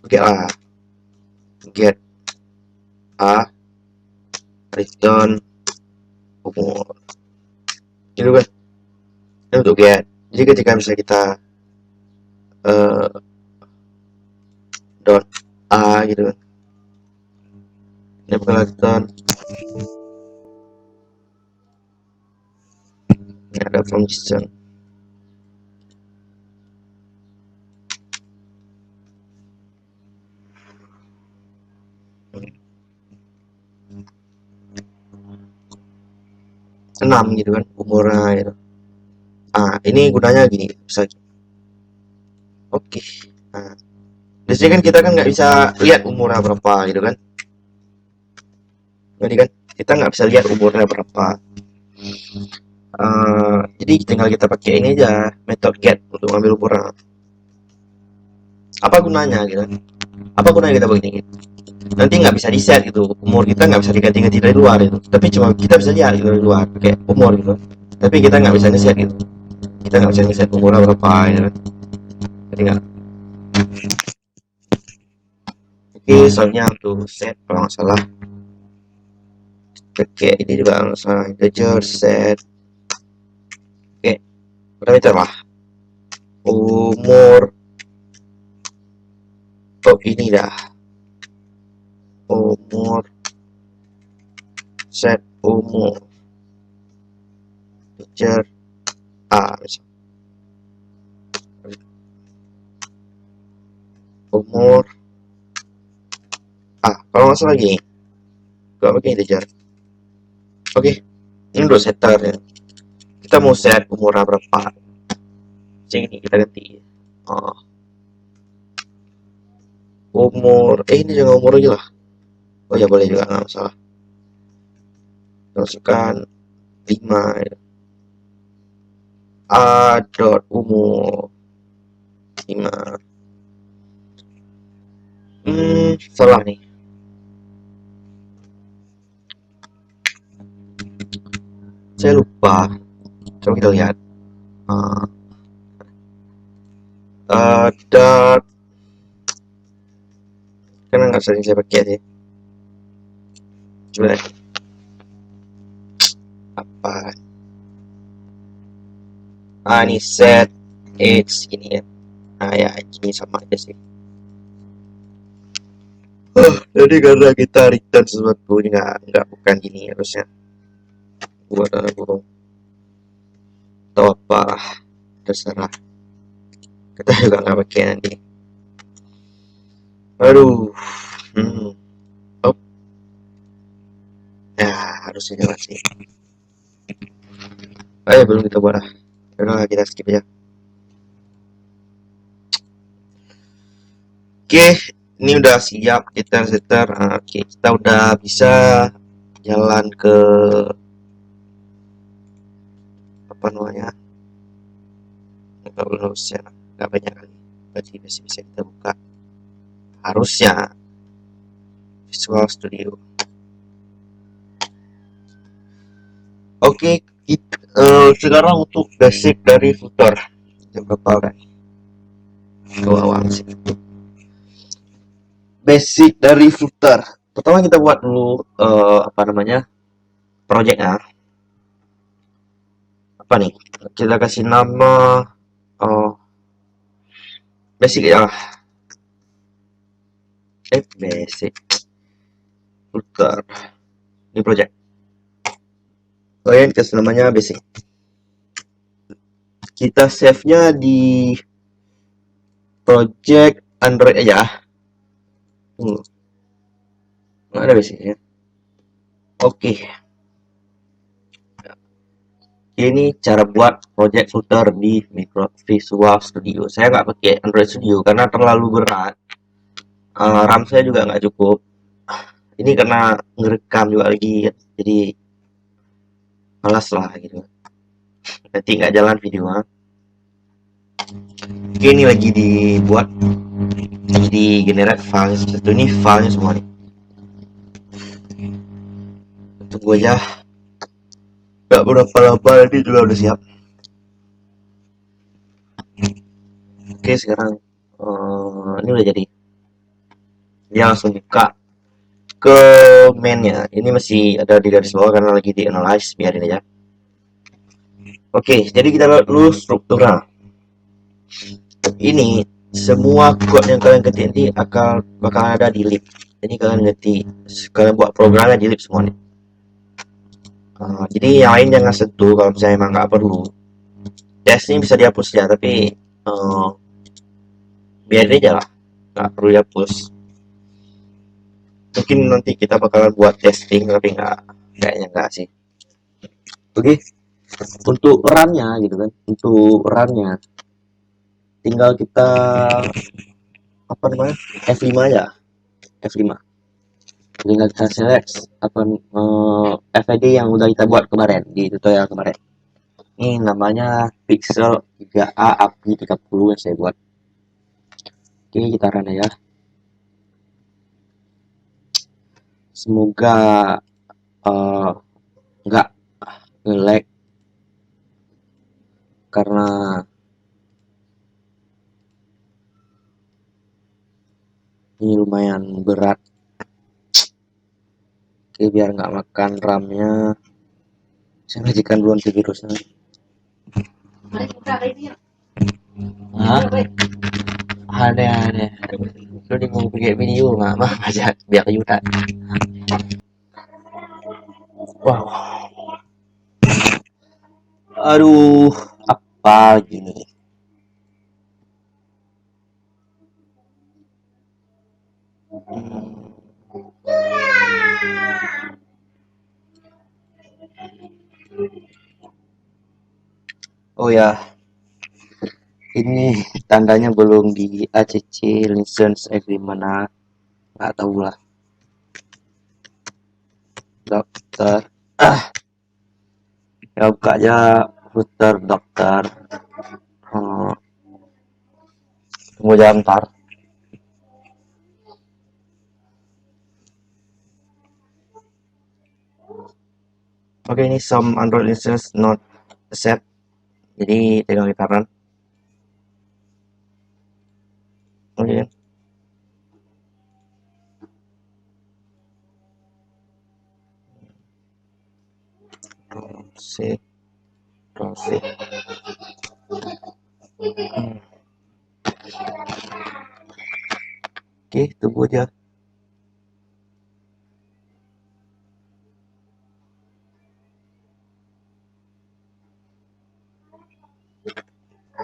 oke lah, get a return umur gitu kan. Ini untuk get. Jadi ketika misalnya kita dot a gitu kan, ini bakal return ini ada from JSON. Enam gitu kan umurnya gitu. Ini gunanya gini bisa. Oke. Di sini kan kita kan nggak bisa lihat umurnya berapa gitu kan. Jadi kan kita nggak bisa lihat umurnya berapa. Jadi tinggal kita pakai ini aja, metode get untuk ambil umurnya. Apa gunanya gitu? Apa gunanya kita begini? Nanti nggak bisa di set gitu, umur kita nggak bisa diganti-ganti dari luar itu. Tapi cuma kita bisa lihat gitu dari luar, pakai umur gitu. Tapi kita nggak bisa ngeset gitu. Kita nggak bisa ngeset umurnya berapa gitu. Jadi nggak. Oke, soalnya untuk set kalau nggak salah. Oke, ini juga nggak salah, integer set. Oke, parameter lah. Umur. Oh, ini dah. set umur teacher A misal. Umur kalau nggak salah lagi nggak pakai integer. Oke, ini untuk setter ya. Kita mau set umur berapa, ini kita ganti umur ini juga umur aja lah. Oh ya boleh juga, nggak masalah. Masukkan 5 ya. A dot umur 5. Salah nih. Saya lupa. Coba kita lihat. Dot karena nggak sering saya pakai sih. Coba deh. Apa? Ini set age ini ya. Ya ini sama aja sih. Jadi karena kita return sesuatu ini nggak bukan gini harusnya. Buat anak burung atau apa terserah, kita juga nggak pakai nanti. Aduh. Ya harusnya jelas sih. Belum kita buat lah. Udah kita skip aja. Oke, ini udah siap kita setter. Oke, kita udah bisa jalan ke apa namanya? Belum harusnya nggak banyak kali. Berarti bisa kita buka. Harusnya Visual Studio. Oke, sekarang untuk basic dari footer. Jam berapa kan? Awal sih. Basic dari footer. Pertama kita buat dulu projectnya. Apa nih? Kita kasih nama basic ya. Basic footer. Ini project. Kalian kasih namanya basic. Kita save-nya di project Android aja. Nggak ada basicnya. Oke. Ini cara buat project footer di Visual Studio. Saya nggak pakai Android Studio karena terlalu berat. RAM saya juga nggak cukup. Ini karena ngerekam juga lagi, jadi malas lah gitu. Nanti nggak jalan video. Oke, ini lagi dibuat, lagi di generate file. Satu ini filenya semua nih. Tunggu aja. Gak berapa lama ini juga udah siap. Oke, sekarang ini udah jadi. Dia langsung buka ke mainnya. Ini masih ada di garis bawah karena lagi di analyze, biarin aja. Oke, jadi kita lihat dulu strukturnya. Ini semua code yang kalian ketik nanti bakal ada di lib. Jadi kalian buat programnya di lib semua nih. Jadi yang lain jangan sentuh kalau misalnya emang nggak perlu. Test ini bisa dihapus ya, tapi biarin aja lah, nggak perlu dihapus. Mungkin nanti kita bakalan buat testing, tapi kayaknya nggak sih. Oke, untuk RAM-nya gitu kan, untuk RAM-nya tinggal kita F5 aja, F5. Tinggal kita select FID yang udah kita buat kemarin di tutorial kemarin. Ini namanya Pixel 3a API 30 yang saya buat. Oke, kita run aja. Semoga nggak nge-lag karena ini lumayan berat. Oke, biar nggak makan RAM-nya, saya matikan dulu antivirusnya. Ada lu di mau pakai video nggak mah aja biar kejutan. Wow, aduh, apa gini? Oh ya, ini tandanya belum di ACC license agreement, nggak tahu lah. Dokter, ya buka aja router dokter. Hmm, tunggu aja ntar. Oke, ini some Android license not accept. Jadi tegang di kanan. Oke. C, C. Oke, tunggu aja.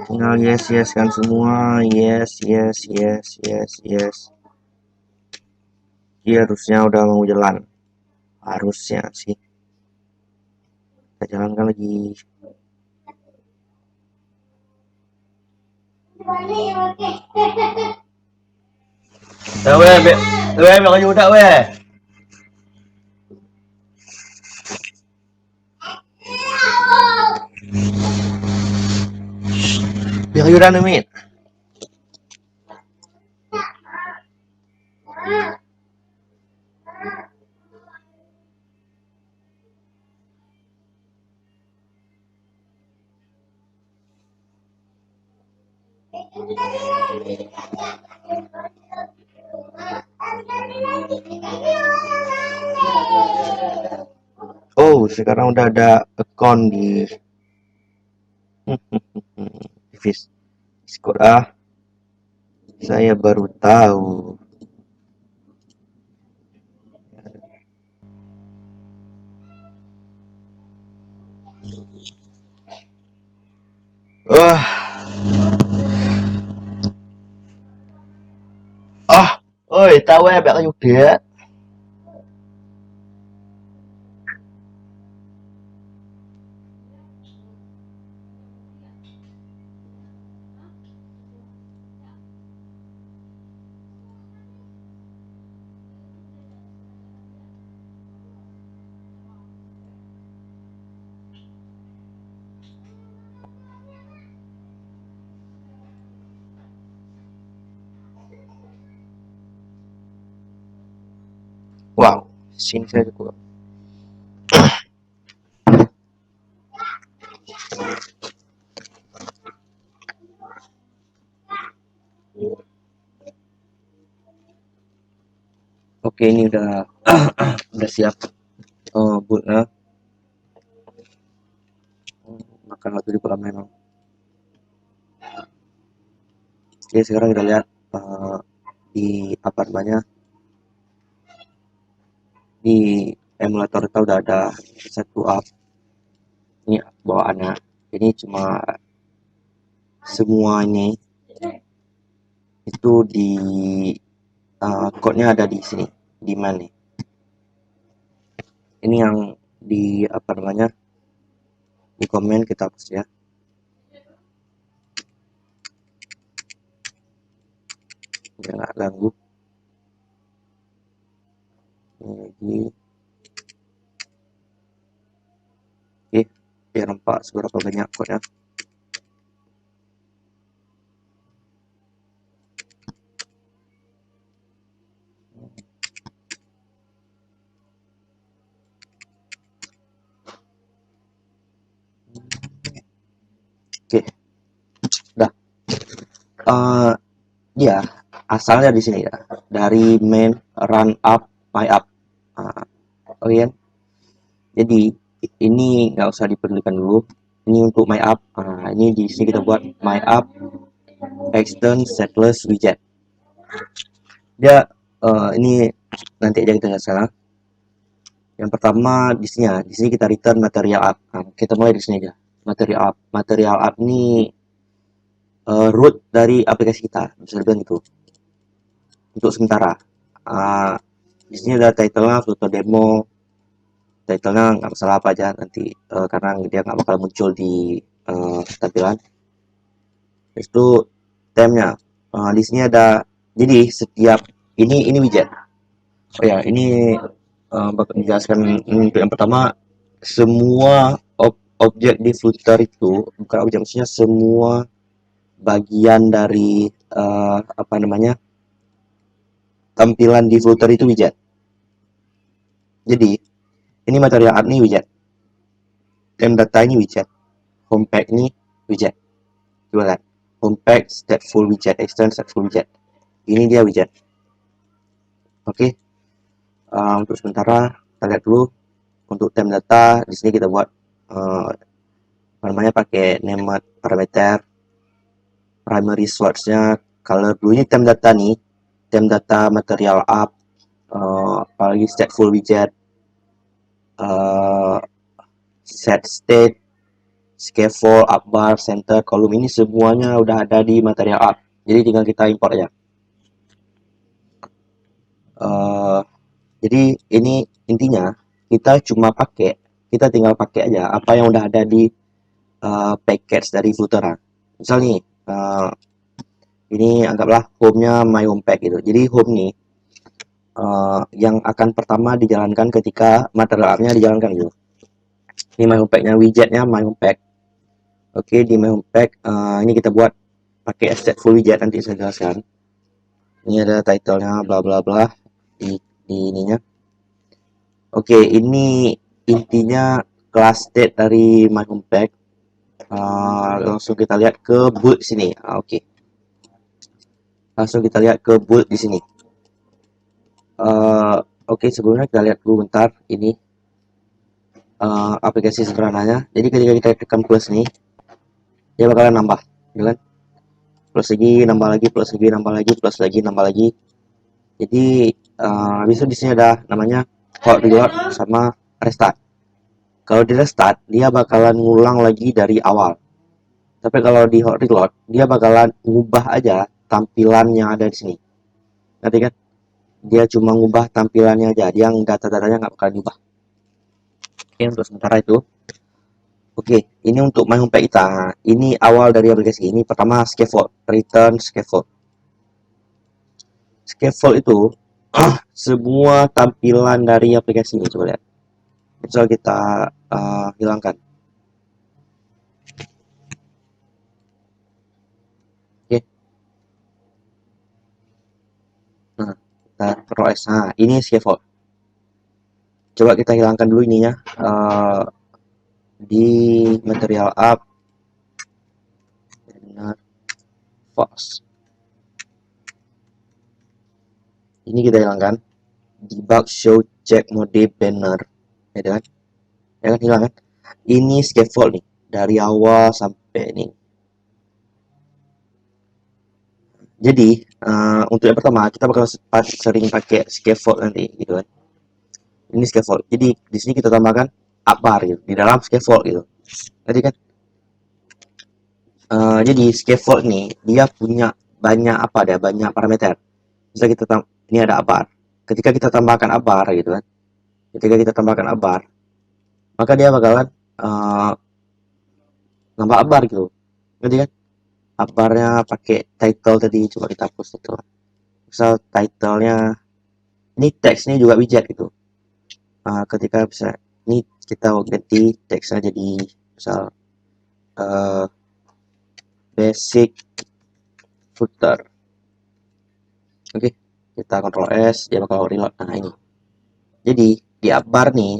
Tinggal yes kan semua. Yes. Dia harusnya udah mau jalan. Harusnya sih. Kita jalankan lagi. Weh, makan udah weh. Biar udah nih, Oh, sekarang udah ada account di Discord. Saya baru tahu. Wah. Oi, tahu ya bakal juga. Wow, sini saya juga. Oke, ini udah udah siap. Oh, bootnya. Makan waktu di kolam memang. Oke, sekarang kita lihat di apa namanya, di emulator kita udah ada satu app. Ini bawaannya. Ini cuma semua ini itu di code-nya ada di sini, di mana nih. Ini yang di apa namanya, di komen kita hapus ya. Biar nggak ganggu. Ini lagi. Oke, biar nampak seberapa banyak code-nya. Oke, udah. Ya, asalnya di sini ya, dari main run up my up. Oke, jadi ini nggak usah dipedulikan dulu. Ini untuk my up. Ini di sini kita buat my up extend setless widget. Dia ini nanti aja kita nggak salah. Yang pertama di sini kita return material up. Nah, kita mulai di sini aja. Material up ini root dari aplikasi kita, bisa dibilang gitu. Untuk sementara, di sini ada title-nya Flutter demo. Title-nya nggak masalah apa aja nanti, karena dia nggak bakal muncul di tampilan. Itu temnya. Di sini ada, jadi setiap ini widget. Oh ya, ini bakal menjelaskan untuk yang pertama, semua objek di Flutter itu bukan objek, maksudnya semua bagian dari apa namanya, tampilan di Flutter itu widget. Jadi ini material art ini widget, tem data ini widget, home page ini widget. Coba lihat, home page stateful widget, extend stateful widget. Ini dia widget. Oke. Untuk sementara kita lihat dulu untuk tem data. Di sini kita buat apa namanya, pakai name parameter primary source-nya color dulu. Ini tem data nih, tem data material up, apalagi stateful widget, set state, scaffold, up bar, center, column, ini semuanya udah ada di material up. Jadi tinggal kita import ya. Jadi ini intinya kita tinggal pakai aja apa yang udah ada di package dari Flutter. Misal nih, ini anggaplah home-nya my home pack gitu. Jadi home nih yang akan pertama dijalankan ketika material up-nya dijalankan gitu. Ini my home pack-nya, widgetnya my home pack. Oke, di my home pack ini kita buat pakai stateful widget, nanti saya jelaskan. Ini ada title-nya bla bla bla di ininya. Oke, ini intinya class state dari my home pack. Langsung kita lihat ke build sini. Oke. Langsung kita lihat ke build di sini. Oke, sebelumnya kita lihat dulu bentar ini aplikasi sederhananya. Jadi ketika kita tekan plus nih, dia bakalan nambah, gitu kan? Plus lagi, nambah lagi, plus lagi, nambah lagi, plus lagi, nambah lagi. Jadi habis itu di sini ada namanya hot reload sama restart. Kalau di restart, dia bakalan ngulang lagi dari awal. Tapi kalau di hot reload, dia bakalan ngubah aja tampilan yang ada di sini. Nanti kan, dia cuma ngubah tampilannya aja, dia data-datanya nggak bakal diubah. Oke, untuk sementara itu. Oke, ini untuk my home pack kita. Ini awal dari aplikasi ini. Pertama, scaffold, return scaffold. Scaffold itu semua tampilan dari aplikasi ini. Coba lihat. Misal kita hilangkan. Oke. Nah, kita Ctrl S. Nah, ini scaffold. Coba kita hilangkan dulu ininya. Di material up. Benar. False. Ini kita hilangkan. Debug show check mode banner. Ya kan? Ya kan, hilang kan? Ini scaffold nih. Dari awal sampai ini. Jadi untuk yang pertama kita bakal sering pakai scaffold nanti gitu kan. Ini scaffold. Jadi di sini kita tambahkan up bar gitu di dalam scaffold gitu. Nanti kan jadi scaffold nih dia punya banyak apa, ada banyak parameter. Bisa kita ini ada up bar. Ketika kita tambahkan up bar gitu kan. Ketika kita tambahkan up bar, maka dia bakalan nambah up bar gitu. Ngerti kan? Up barnya pakai title tadi, coba kita hapus itu. Misal titlenya ini teksnya juga widget gitu. Ketika bisa ini kita ganti teksnya jadi misal basic footer. Oke, kita Ctrl S, dia bakal reload. Nah ini, jadi di upbar nih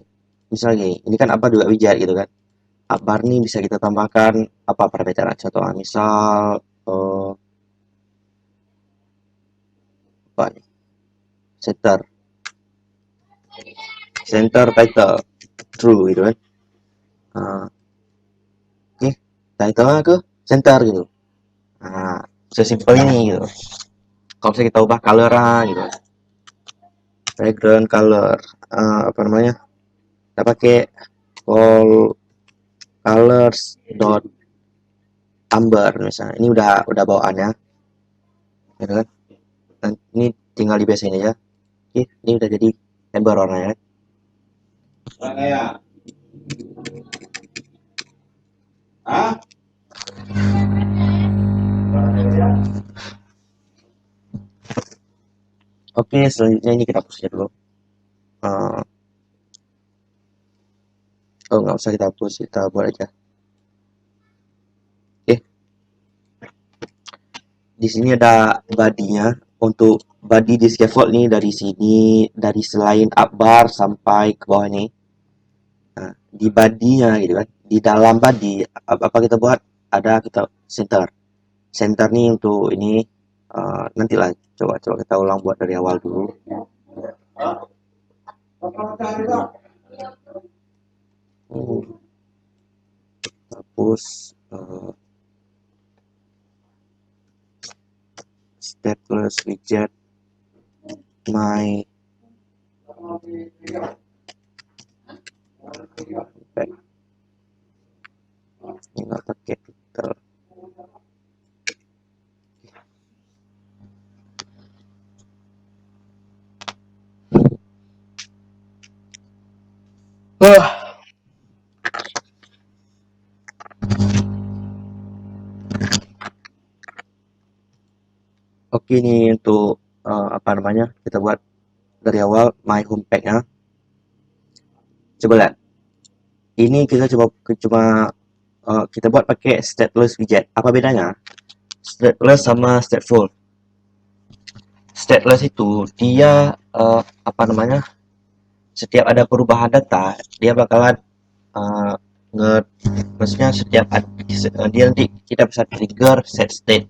misalnya ini kan upbar juga widget gitu kan. Upbar nih bisa kita tambahkan apa parameter, contoh misal apa nih, center title true gitu kan. Oke, title ke center gitu. Nah, sesimpel ini gitu. Kalau bisa kita ubah color gitu, background color, apa namanya, kita pakai colors dot amber misalnya. Ini udah bawaannya, gitu kan. Dan ini tinggal dibiasain aja. Oke, ini udah jadi amber warnanya. Oke, selanjutnya ini kita hapus aja dulu. Oh, nggak usah kita hapus, kita buat aja. Oke, di sini ada bodinya. Untuk body di scaffold nih, dari sini, dari selain up bar sampai ke bawah nih. Nah, di bodinya gitu kan, di dalam body apa kita buat, ada kita center nih untuk ini. Nantilah, coba kita ulang buat dari awal dulu. Hapus stateless widget my back. Ini nggak pakai title. Oke, ini untuk apa namanya, kita buat dari awal my home pack-nya. Coba lihat, ini kita cuma kita buat pakai stateless widget. Apa bedanya stateless sama stateful? Stateless itu dia apa namanya, setiap ada perubahan data dia bakalan maksudnya dia nanti kita bisa trigger set state.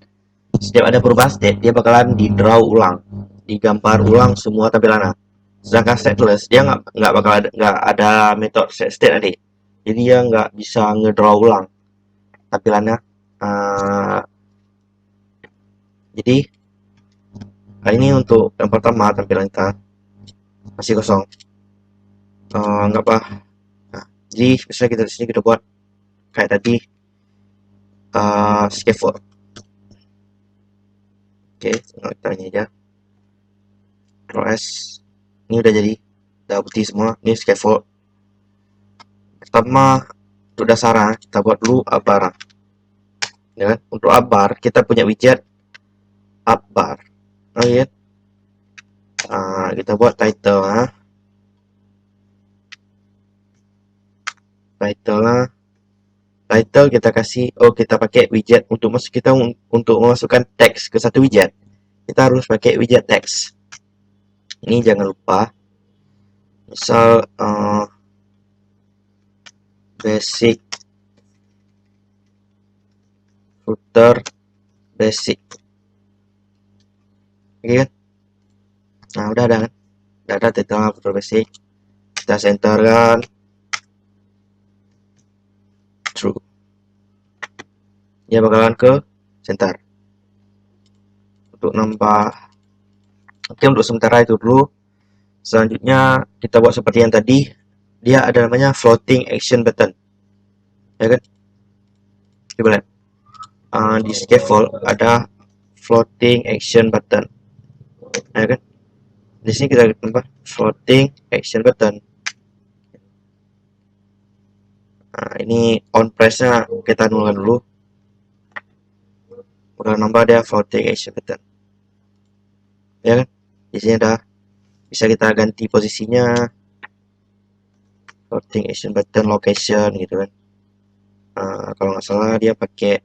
Setiap ada perubahan state, dia bakalan di draw ulang, digambar ulang semua tampilannya. Sedangkan stateless dia nggak ada metode set state tadi, jadi dia nggak bisa ngedraw ulang tampilannya. Jadi ini untuk yang pertama, tampilan kita masih kosong, nggak apa. Nah, jadi misalnya kita di sini kita buat kayak tadi, scaffold. Oke, kita ini aja press. Ini udah jadi, udah putih semua. Ini scaffold. Pertama, untuk dasarnya kita buat dulu upbar. Ya kan? Untuk upbar kita punya widget upbar. Oh iya. Kita buat title. Title kita kasih, kita pakai widget untuk untuk memasukkan teks ke satu widget. Kita harus pakai widget teks. Ini jangan lupa. Misal basic footer basic. Oke kan? Nah, udah ada kan? Udah ada title footer basic. Kita center kan, true. Dia bakalan ke center. Untuk nambah, oke, untuk sementara itu dulu. Selanjutnya kita buat seperti yang tadi. Dia ada namanya floating action button, ya kan? Coba lihat, di scaffold ada floating action button, ya kan? Di sini kita tambah floating action button. Nah, ini on press-nya kita nolkan dulu. Udah nambah dia floating action button, ya kan? Di sini ada, bisa kita ganti posisinya, floating action button location gitu kan. Kalau nggak salah dia pakai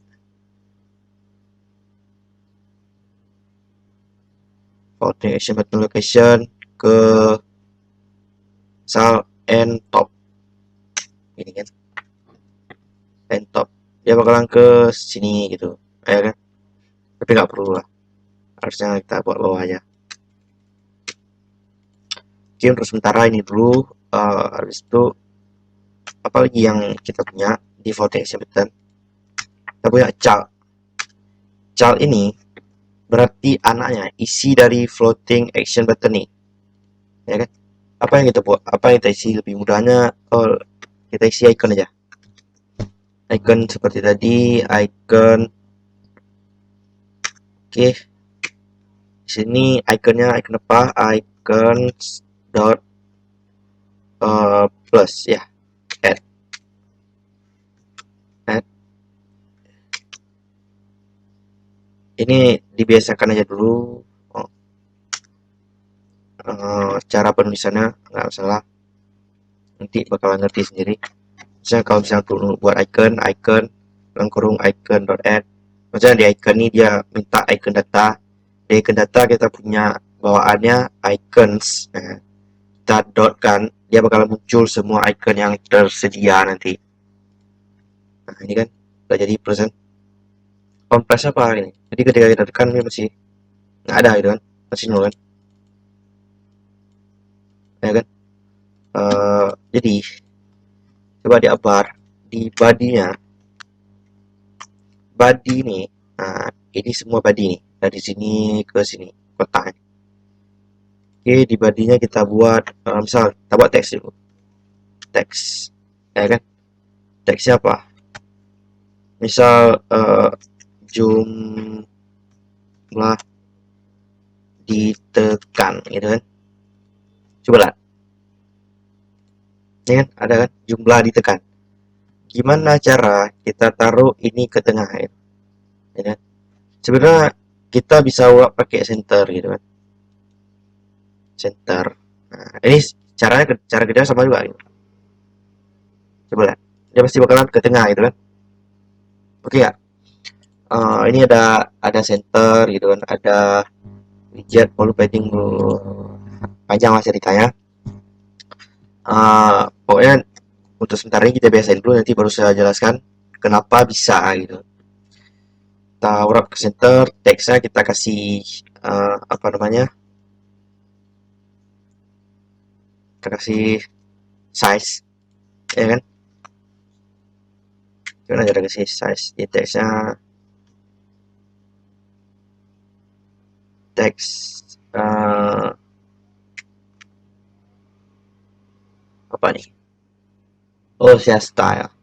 floating action button location ke misal end top ini kan, end top dia bakalan ke sini gitu, ya kan? Tapi nggak perlu lah, harusnya kita buat bawah aja. Oke, untuk sementara ini dulu. Habis itu apalagi yang kita punya di floating action button, kita punya child ini berarti anaknya, isi dari floating action button nih, ya kan? apa yang kita buat, apa yang kita isi lebih mudahnya, kita isi icon aja, icon seperti tadi, icon. Oke, di sini iconnya icon apa, icon dot plus ya, add. Ini dibiasakan aja dulu. Cara penulisannya nggak salah, nanti bakalan ngerti sendiri. Misalnya kalau misalnya buat icon dalam kurung icon dot add, misalnya di icon ini dia minta icon data, di icon data kita punya bawaannya icons. Nah, kita dot kan, dia bakal muncul semua icon yang tersedia nanti. Nah ini kan udah jadi present. Compress apa ini, jadi ketika kita tekan ini masih nggak ada gitu kan, masih nol kan, ya kan. Jadi coba di upper, di body ini, nah ini semua body nih, dari sini ke sini kotaknya. Oke, di badinya kita buat misal kita buat teks dulu, teks, ya kan. Teksnya apa, misal jumlah ditekan gitu kan. Coba lihat, ya kan ada kan jumlah ditekan. Gimana cara kita taruh ini ke tengah ya kan. Sebenarnya kita bisa pakai center gitu kan, center. Nah, ini caranya, cara kerja sama juga gitu. Coba lihat, dia pasti bakalan ke tengah gitu kan. Oke ya. Ini ada center gitu kan, ada widget, volume padding, panjang lah ceritanya. Pokoknya untuk sementara ini kita biasain dulu, nanti baru saya jelaskan kenapa bisa gitu. Kita wrap ke center, teksnya kita kasih apa namanya, kita kasih size, ya kan. Gimana cara kasih size di teksnya, teks apa nih, oh ya style.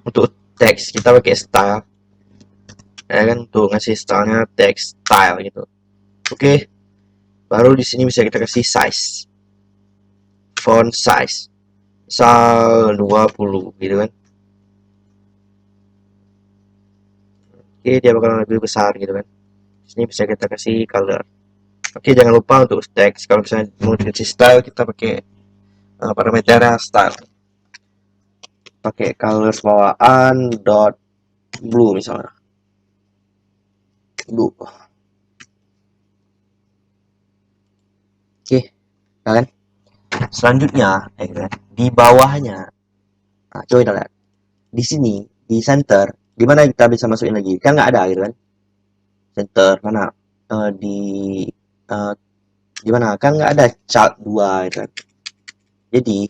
Untuk teks kita pakai style, ya kan, tuh ngasih stylenya teks style gitu. Oke, baru di sini bisa kita kasih size, font size, misal 20 gitu kan. Oke, dia bakalan lebih besar gitu kan. Di sini bisa kita kasih color. Oke, jangan lupa untuk teks, kalau misalnya mau dikasih style, kita pakai parameternya style, pakai color bawaan dot blue misalnya, blue. Oke, kan. Selanjutnya, di bawahnya, nah, coba kita lihat di sini di center, di mana kita bisa masukin lagi, kan nggak ada gitu kan. Center mana, di gimana kan nggak ada chart 2 gitu kan. Jadi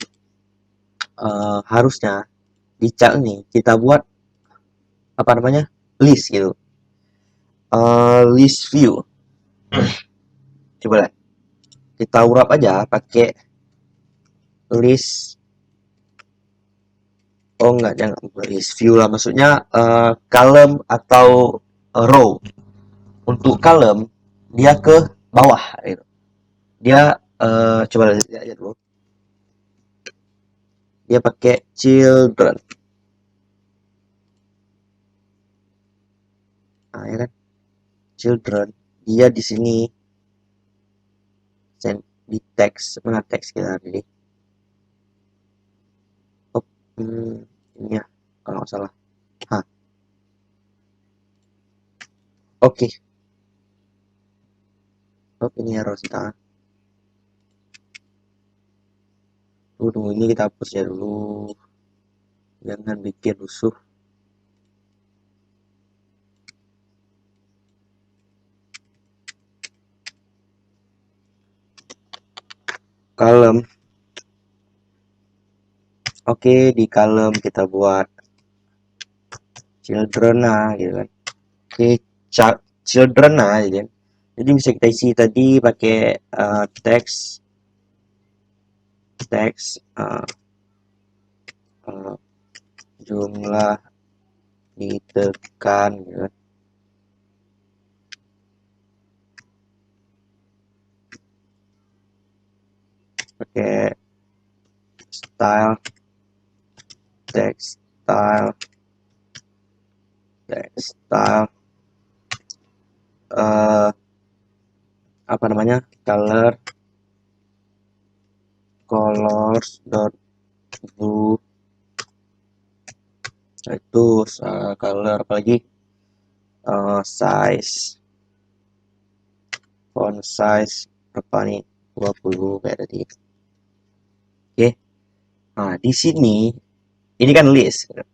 harusnya di chart ini kita buat apa namanya, list gitu, list view. Coba lihat, kita wrap aja pakai list, oh enggak, jangan list view lah, maksudnya column atau row. Untuk column dia ke bawah gitu, dia coba lihat aja dulu, dia pakai children, nah ya kan, children, dia di sini di teks, mana teks kita tadi, oh ini ya kalau nggak salah, oke. Oh ini error kita, tunggu ini kita hapus ya dulu, jangan bikin rusuh. Column, oke, di column kita buat children nah gitu kan. Oke, children nah gitu kan. Jadi bisa kita isi tadi pakai teks teks jumlah ditekan gitu kan. Pakai style text style apa namanya, colors dot blue itu color, apalagi size font size berapa nih, 20 kayak tadi. Oke. Nah, di sini ini kan list kan,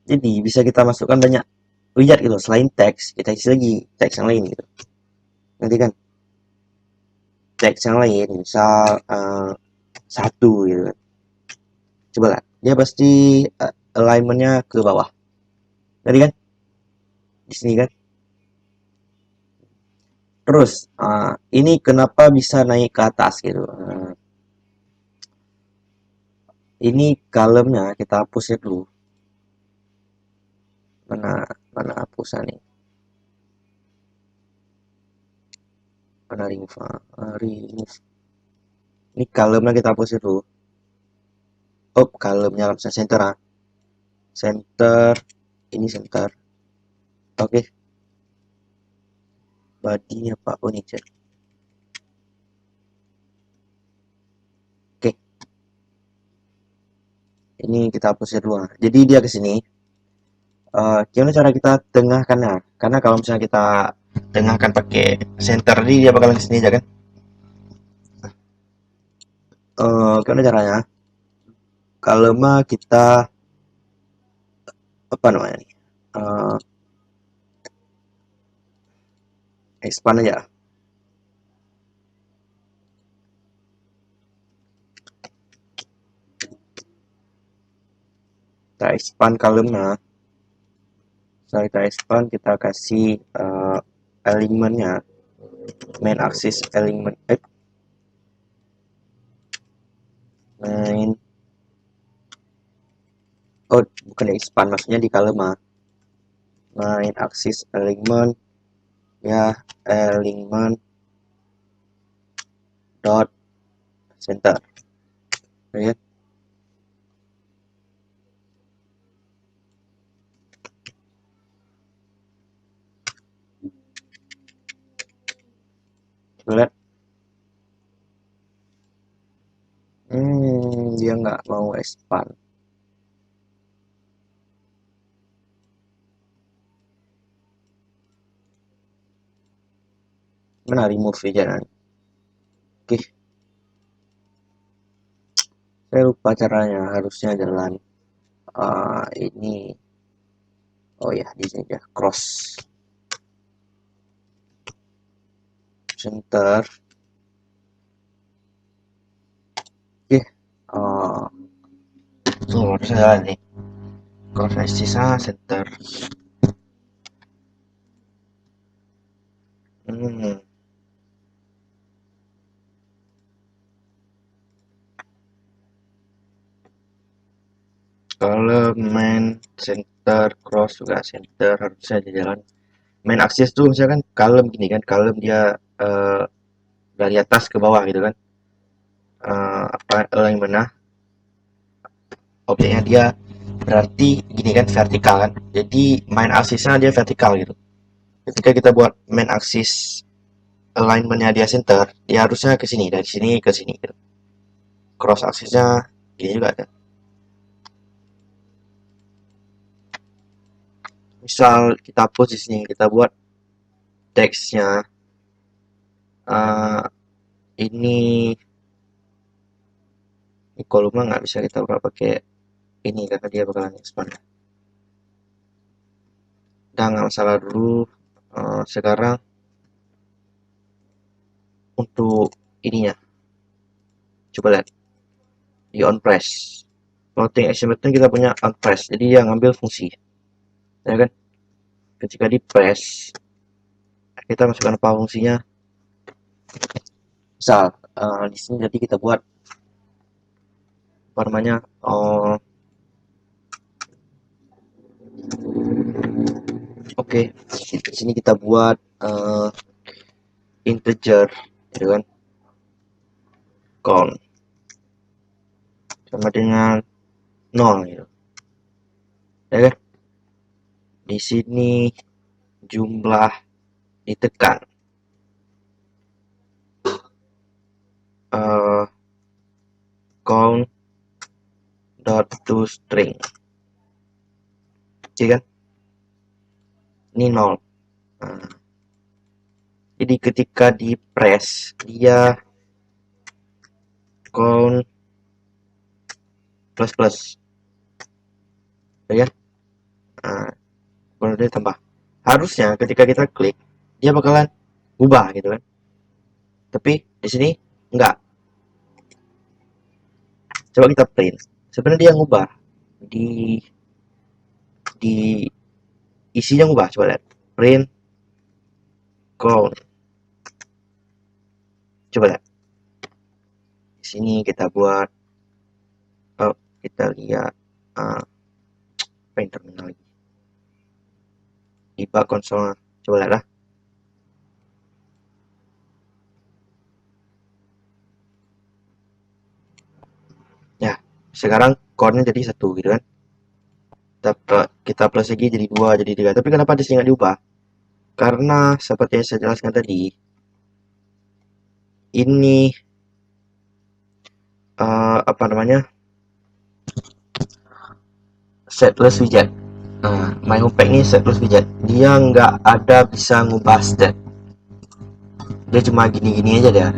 jadi bisa kita masukkan banyak widget gitu, selain teks kita isi lagi teks yang lain gitu. Nanti kan teks yang lain misal satu gitu kan, coba lah dia pasti alignmentnya ke bawah tadi kan, di sini kan. Terus ini kenapa bisa naik ke atas gitu, ini column-nya kita hapus ya dulu. Mana hapusnya nih, mana remove. Ini column-nya kita hapus dulu. Oh, column-nya harusnya center center, ini center. Oke. Body apa, oh ini chat. Oke, ini kita hapus dulu. Jadi dia ke sini. Gimana cara kita tengahkannya? Karena kalau misalnya kita tengahkan pakai center, dia bakalan ke sini aja kan. Gimana caranya? Kalau mah kita apa namanya nih? Expand aja. Kita expand column-nya. Setelah kita expand, kita kasih elemennya, main axis element, main, oh bukan expand, maksudnya di column main axis element ya, element dot center, ya. Lihat, dia nggak mau expand. Mana remove ya jalan. Oke, saya lupa caranya, harusnya jalan ini. Oh ya, di sini ya, cross center. Oke, tuh harusnya jalan nih, cross sisa center. Kalau main center cross juga center, harusnya aja jalan. Main akses tuh misalkan kalem gini kan, kalem dia dari atas ke bawah gitu kan. Apa yang mana objeknya dia berarti gini kan, vertikal kan, jadi main aksesnya dia vertikal gitu. Ketika kita buat main aksis alignmentnya dia center, dia harusnya ke sini, dari sini ke sini gitu. Cross aksesnya gini juga ada. Misal kita posisi sini, kita buat teksnya ini kolomnya nggak bisa kita buka pakai ini karena dia bakalan expand. Udah nggak masalah dulu. Sekarang untuk ininya, coba lihat di on press floating action button, kita punya on press, jadi dia ngambil fungsi ya kan. Ketika di press, kita masukkan apa fungsinya. Misal di sini jadi kita buat apa namanya, oke, di sini kita buat integer, gitu kan, count sama dengan 0, gitu. Ya kan? Di sini jumlah ditekan, count dot to string, oke kan? Ini 0. Nah, jadi ketika di press dia count plus plus, ya kan? Nah, baru dia tambah. Harusnya ketika kita klik dia bakalan ubah, gitu kan? Tapi di sini enggak. Coba kita print. Sebenarnya dia ngubah di isinya, ngubah. Coba lihat. Print count. Coba lihat. Di sini kita buat, kita lihat apa yang terminal lagi. Debug konsol. Coba lihat lah. Ya, sekarang countnya jadi 1, gitu kan? Kita plus lagi jadi 2, jadi 3. Tapi kenapa di sini nggak diubah? Karena seperti yang saya jelaskan tadi, ini apa namanya, setless widget. Nah, MyHomePack ini setless widget. Dia nggak ada bisa ngubah state. Dia cuma gini-gini aja dia.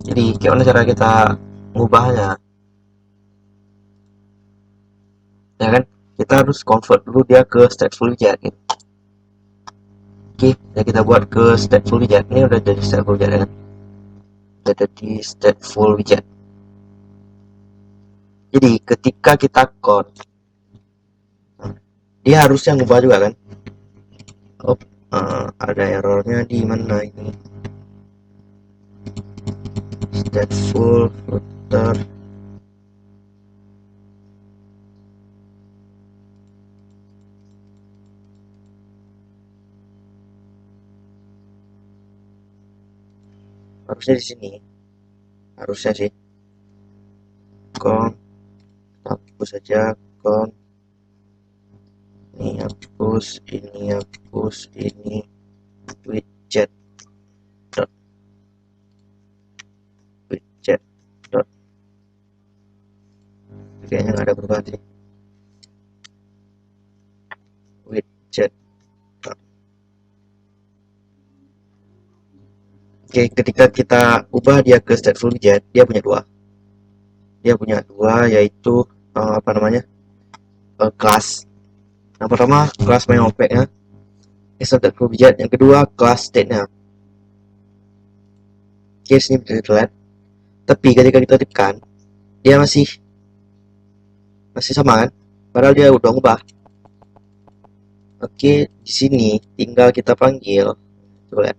Jadi gimana cara kita ngubahnya? Ya kan? Kita harus convert dulu dia ke stateful widget, gitu. Oke, ya kita buat ke stateful widget. Ini udah jadi stateful widget, ya kan? Udah jadi stateful widget. Jadi ketika kita code, dia harusnya ngubah juga kan? Oh, ada errornya di mana ini? Stateful footer. Harusnya di sini. Harusnya sih. Con, hapus saja con. Ini hapus, ini widget dot widget dot. Kayaknya nggak ada perubahan sih. Widget dot. Oke, ketika kita ubah dia ke stateful widget, dia punya dua. Yaitu apa namanya, kelas. Yang pertama kelas main OP-nya, stateful widget. Yang kedua kelas state-nya. Oke, sini bisa dilihat. Tapi ketika kita tekan, dia masih sama kan? Padahal dia udah ubah. Oke, di sini tinggal kita panggil. Coba lihat.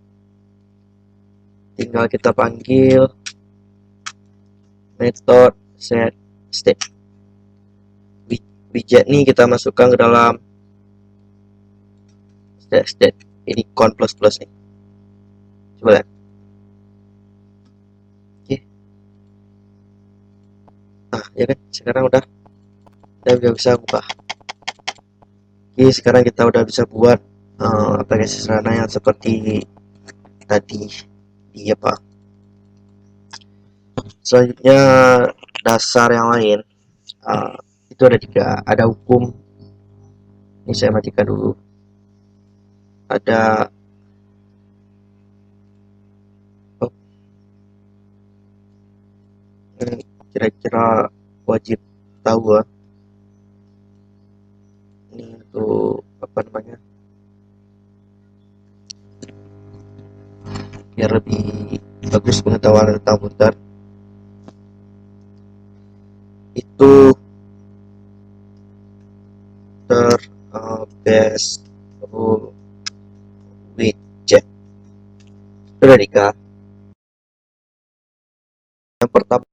Tinggal kita panggil method set state. Widget nih kita masukkan ke dalam state. Ini count plus plus nih. Coba lihat. Oke. Nah, ya kan? Sekarang udah bisa ubah. Oke, sekarang kita udah bisa buat aplikasi sederhana yang seperti tadi. Iya, Pak. Selanjutnya dasar yang lain. Itu ada 3. Ada hukum. Ini saya matikan dulu. Ada kira-kira wajib tahu ya. Ini untuk apa namanya, biar lebih bagus pengetahuan tentang muter. Itu best widget. Sudah Dika. Yang pertama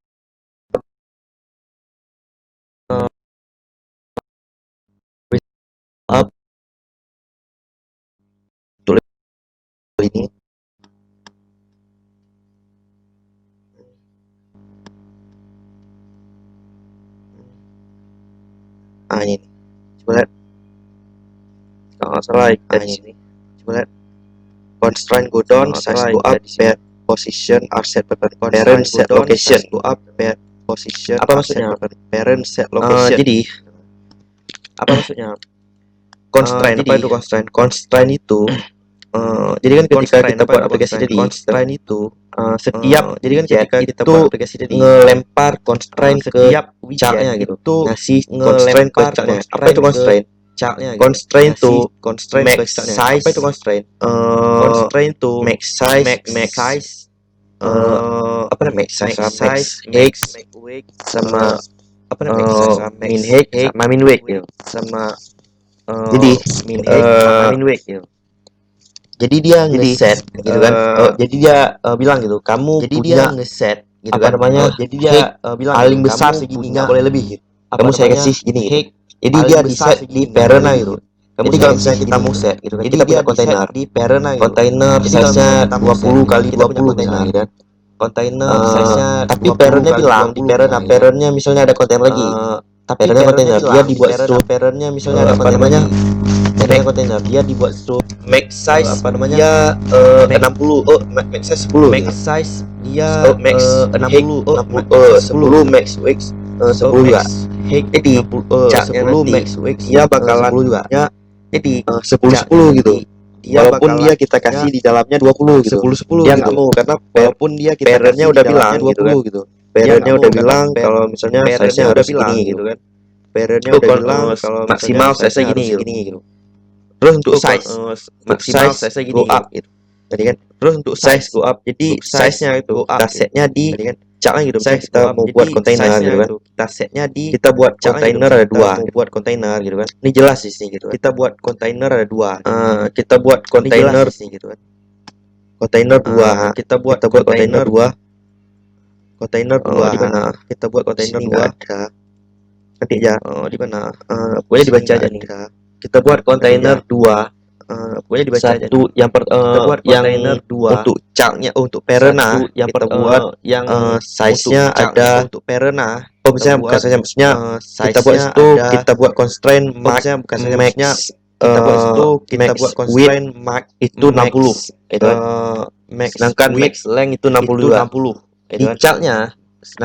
coba lihat. Salah dari sini. Coba lihat. Constraint go down, size go up, paired position are set by parent set location. Go up, paired position. Apa maksudnya? Parent set location. Jadi apa maksudnya? Constraint apa itu constraint? Constraint itu jadi kan ketika kita buat aplikasi tadi, constraint itu setiap jadi kan ketika kita buat aplikasi tadi ngelempar constraint ke chart-nya gitu. Ngasih constraint ke chart-nya. Apa itu constraint? Constraint to make size. Apa itu constraint? Constraint to make size, apa namanya? Make size, height sama apa namanya? Min height sama min width gitu. Sama jadi min height sama min width gitu. Jadi dia ngeset gitu kan. Jadi dia bilang gitu, kamu jadi punya dia ngeset gitu apa kan? Namanya? Jadi dia bilang paling gitu, besar segini, nggak boleh lebih gitu. Kamu saya kasih segini gitu. Jadi dia di set di parent gitu. Jadi kalau misalnya kita mau set gitu kan, jadi kita punya kontainer di parent gitu. Kontainer size-nya 20 kali 20 misalnya gitu kan. Kontainer size-nya tapi parent-nya bilang di parent-nya misalnya ada kontainer lagi. Tapi parent-nya kontainer dia dibuat struct parent-nya misalnya ada apa namanya? Parent kontainer dia dibuat struct make size apa namanya? Dia 60 make size 10. Make size dia max 60 10 max width 10 juga. Jadi 10 max width dia bakalan juga. Jadi 10 gitu. Walaupun dia kita kasih di dalamnya 20 gitu. 10 dia nggak mau karena walaupun dia kita parentnya udah bilang 20 gitu. Parentnya udah bilang kalau misalnya size-nya udah segini gitu kan. Parentnya udah bilang kalau maksimal size-nya gini gitu. Terus untuk size maksimal size-nya gini gitu. Jadi kan terus untuk size go up. Jadi size-nya itu kita setnya di chart-nya gitu. Misalnya kita mau buat kontainer gitu kan. Kita setnya di kita buat kontainer ada 2. Mau buat kontainer gitu kan. Ini jelas di sini gitu kan. Kita buat kontainer ada 2. Kita buat kontainer di sini gitu kan. Kontainer 2. Kita buat kontainer 2. Kontainer 2 di mana? Kita buat kontainer 2 ada. Nanti aja. Di mana? Pokoknya dibaca aja nih. Kita buat kontainer 2. Pokoknya dibaca aja satu yang buat kontainer 2 untuk chart-nya untuk parena yang kita buat yang size-nya ada untuk parena. Misalnya bukan size-nya maksudnya kita buat itu kita buat constraint max bukan max kita buat itu kita buat constraint max itu 60 itu max sedangkan max length itu 60 juga. Di chart-nya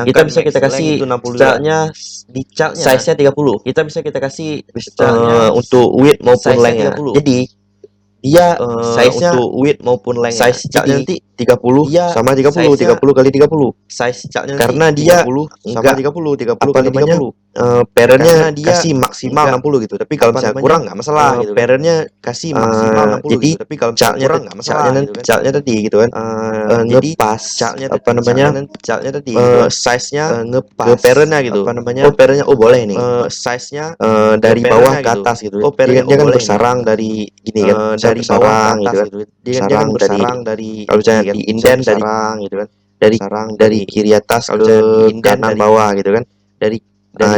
kita bisa kita kasih chartnya di chartnya size-nya 30. Kita bisa kita kasih untuk width maupun length-nya. Jadi dia size-nya untuk width maupun length size chartnya nanti 30 sama 30 kali 30 size chartnya karena dia sama 30 kali 30 parentnya kasih maksimal 60 gitu tapi kalau misalnya kurang nggak masalah gitu parentnya kasih maksimal 60 jadi gitu tapi kalau chartnya kurang nggak masalah chartnya tadi gitu kan ngepas chartnya apa namanya chartnya tadi size-nya ngepas ke parentnya gitu apa namanya parentnya boleh nih size-nya dari bawah ke atas gitu dia kan bersarang dari gini kan dari bawah ke atas gitu dia kan bersarang dari kalau misalnya di indent dari gitu kan dari kiri atas ke kanan bawah gitu kan dari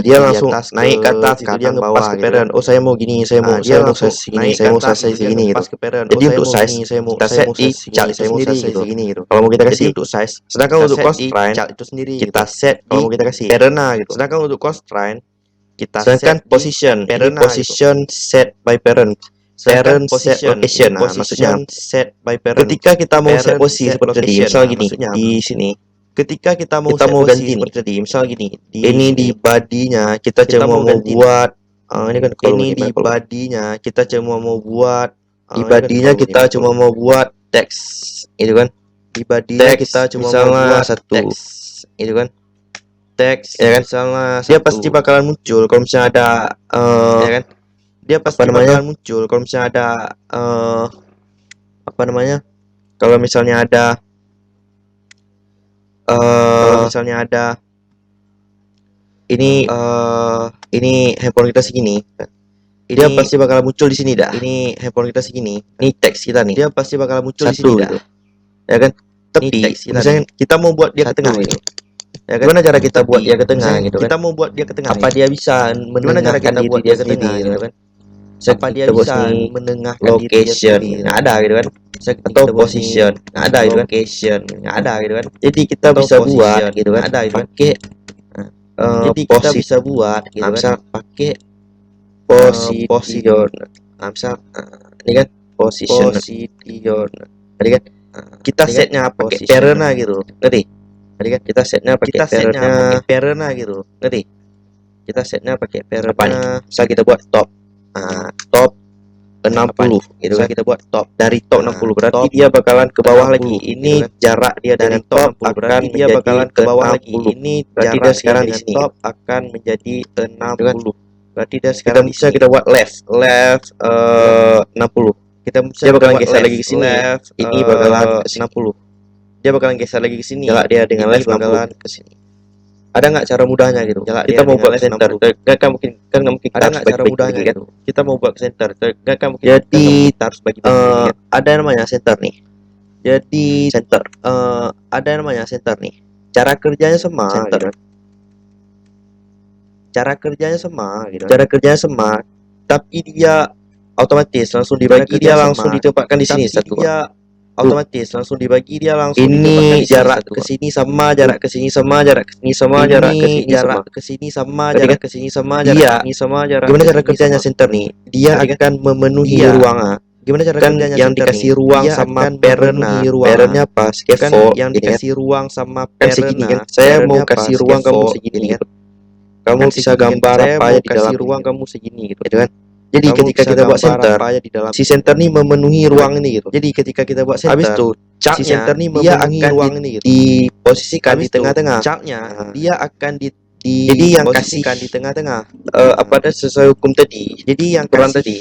dia langsung naik ke atas gitu dia ngepas ke parent oh saya mau gini saya mau segini saya mau segini gitu jadi untuk size kita set di chart itu sendiri gitu kalau mau kita kasih untuk size sedangkan untuk constraint itu sendiri kita set kalau mau kita kasih parent gitu sedangkan untuk constraint kita sedangkan position position set by parent position location nah maksudnya set by parent ketika kita mau set posisi seperti tadi misal gini di sini ketika kita mau ganti seperti tadi misal gini ini di body-nya kita cuma mau buat ini kan ini di body-nya kita cuma mau buat di body-nya kita cuma mau buat teks itu kan di body-nya kita cuma mau buat satu itu kan teks ya kan misalnya dia pasti bakalan muncul kalau misalnya ada ya kan dia pasti bakalan muncul kalau misalnya ada apa namanya kalau misalnya ada ini handphone kita segini dia pasti bakal muncul di sini dah ini handphone kita segini ini teks kita nih dia pasti bakal muncul di sini dah ya kan tapi misalnya kita mau buat dia ke tengah gitu ya kan gimana cara kita buat dia ke tengah gitu kan kita mau buat dia ke tengah apa dia bisa gimana cara kita buat dia ke tengah gitu kan apa dia bisa menengahkan location nggak ada gitu kan atau position nggak ada gitu kan location nggak ada gitu kan jadi kita bisa buat gitu kan ada pakai jadi kita bisa buat gitu kan pakai position. Nah, misal ini kan position. Tadi kan kita setnya pakai parent gitu, ngerti? Tadi kan kita setnya pakai parent gitu, ngerti? Kita setnya pakai parent apa nih? Misal kita buat top, top 60 gitu kan, kita buat top dari top 60 berarti dia bakalan ke bawah lagi. Ini jarak dia dari top akan dia bakalan ke bawah lagi. Ini berarti dia sekarang di sini top akan menjadi 60. Berarti dia sekarang bisa kita buat left 60. Kita bisa dia bakalan geser lagi ke sini. Ini bakalan ke 60. Dia bakalan geser lagi ke sini. Jarak dia dengan left bakalan ke sini. Ada nggak cara mudahnya gitu? Kita mau buat center, nggak mungkin ada nggak cara mudahnya gitu? Kita mau buat center, nggak mungkin. Jadi kita harus bagi-bagi. Ada namanya center nih. Jadi center, ada namanya center nih. Cara kerjanya sama. Center. Gitu. Cara kerjanya sama. Gitu. Cara kerjanya sama, tapi dia otomatis langsung dibagi, dia langsung ditempatkan di sini satu. Otomatis langsung dibagi, dia langsung ini jarak ke sini sama, jarak ke sini sama, jarak ke sini sama, jarak ke sini sama, ke sini sama, jarak ke sini sama, jarak ke sini sama, jarak. Gimana cara kerjanya center nih? Dia akan memenuhi ruang. Gimana cara kerjanya yang dikasih ruang sama parentnya? Parentnya apa? Scaffold yang dikasih ruang sama parentnya. Saya mau kasih ruang kamu segini kan? Kamu bisa gambar apa ya di dalam ruang kamu segini gitu kan? Jadi ketika kita buat center, si center nih memenuhi ruang ini gitu. Jadi ketika kita buat center, habis itu si center nih memenuhi ruang ini gitu. Diposisikan di tengah-tengah. Capnya dia akan jadi yang kasihkan di tengah-tengah. Apa ada sesuai hukum tadi? Jadi yang peran tadi,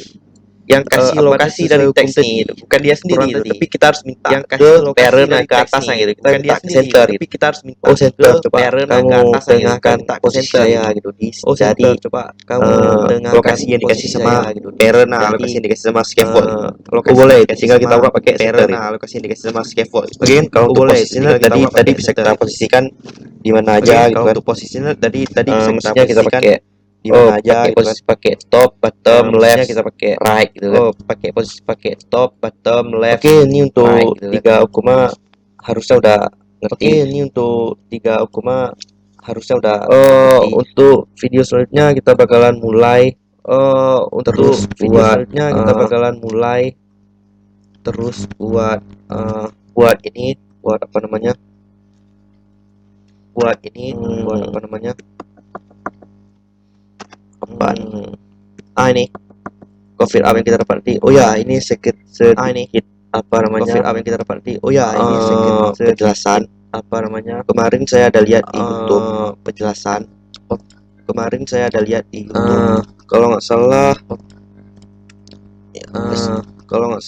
yang kasih lokasi dari teks ini bukan dia sendiri gitu, tapi kita harus minta yang kasih parent ke atasnya gitu. Kita minta ke center, tapi kita harus minta center coba kamu tengahkan posisi saya gitu. Jadi coba kamu tengahkan lokasi yang dikasih sama parent, lokasi yang dikasih sama scaffold. Lokasi boleh, tinggal kita buat pakai center. Lokasi yang dikasih sama scaffold. Oke, kalau untuk posisinya tadi bisa kita posisikan di mana aja gitu kan. Untuk posisinya tadi bisa kita pakai di mana aja gitu kan. Pakai top, bottom, left, kita pakai right gitu kan. Pakai posisi pakai top, bottom, left. Oke, ini untuk right, gitu 3 ukuma harusnya udah ngerti. Oke, ini untuk 3 ukuma harusnya udah ngerti. Untuk video selanjutnya kita bakalan mulai untuk video selanjutnya kita bakalan mulai terus buat buat ini, buat apa namanya? Buat ini, buat apa namanya? Ini COVID apa yang kita dapat nanti. Oh ya, ini sedikit ini apa namanya? COVID apa yang kita dapat nanti. Oh ya, ini sedikit penjelasan apa namanya? Kemarin saya ada lihat di YouTube penjelasan. Kemarin saya ada lihat di YouTube. Kalau nggak salah kalau nggak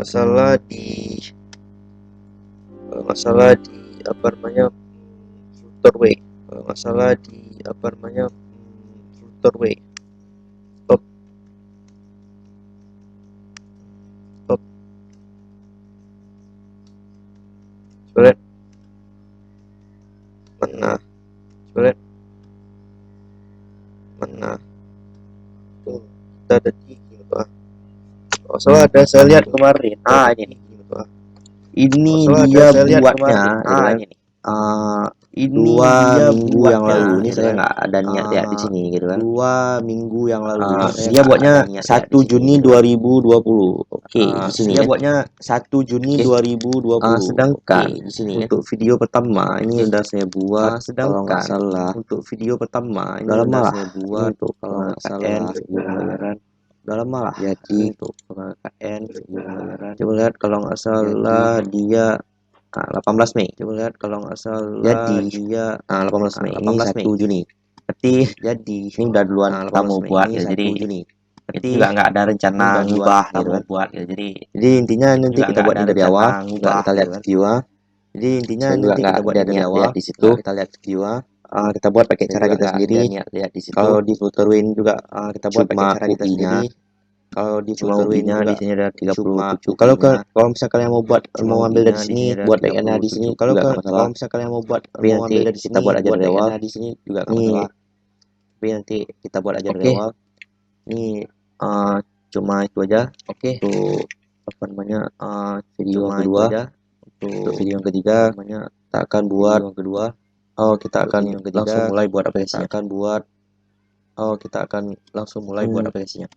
salah di apa namanya? Flutterway. Masalah di apa namanya? Flutterway. Stop. Coba lihat. Mana? Tuh, kita ada di gitu Oh, salah ada saya lihat kemarin. Ini nih gitu Ini dia buatnya, ini nih. Ini 2 minggu yang lalu. Ini saya nggak ada niat lihat di sini gitu kan. 2 minggu yang lalu. Dia buatnya 1 Juni 2020. Oke, di sini. Dia buatnya 1 Juni 2020. Sedangkan di sini untuk video pertama ini udah saya buat. Sedangkan nggak salah untuk video pertama ini udah saya buat. Untuk kalau nggak salah video pembayaran. Udah lama lah. Jadi untuk KKN video pembayaran. Coba lihat kalau nggak salah dia 18 Mei. Coba lihat kalau nggak salah jadi dia 18 Mei. Ini 1 Juni. Berarti jadi ini udah duluan kamu buat ya. Jadi itu juga nggak ada rencana ngubah gitu kan buat ya. Jadi intinya nanti kita buat dari awal. Kita lihat video. Jadi intinya nanti kita buat dari awal di situ. Kita lihat video. Kita buat pakai cara kita sendiri. Lihat di situ. Kalau di Flutterway juga kita buat pakai cara kita sendiri. Kalau di Flutterway-nya di sini ada 37. Kalau misalnya kalian mau buat mau ambil dari sini buat bagiannya di sini kalau misalnya kalian mau buat mau ambil dari sini kita buat aja dari awal di sini juga enggak masalah. Tapi nanti kita buat aja dari awal. Ini cuma itu aja. Oke. Untuk apa namanya? Video yang kedua. Untuk video yang ketiga namanya kita akan buat yang kedua. kita akan yang ketiga, langsung mulai buat kita aplikasinya. akan buat Kita akan langsung mulai buat aplikasinya.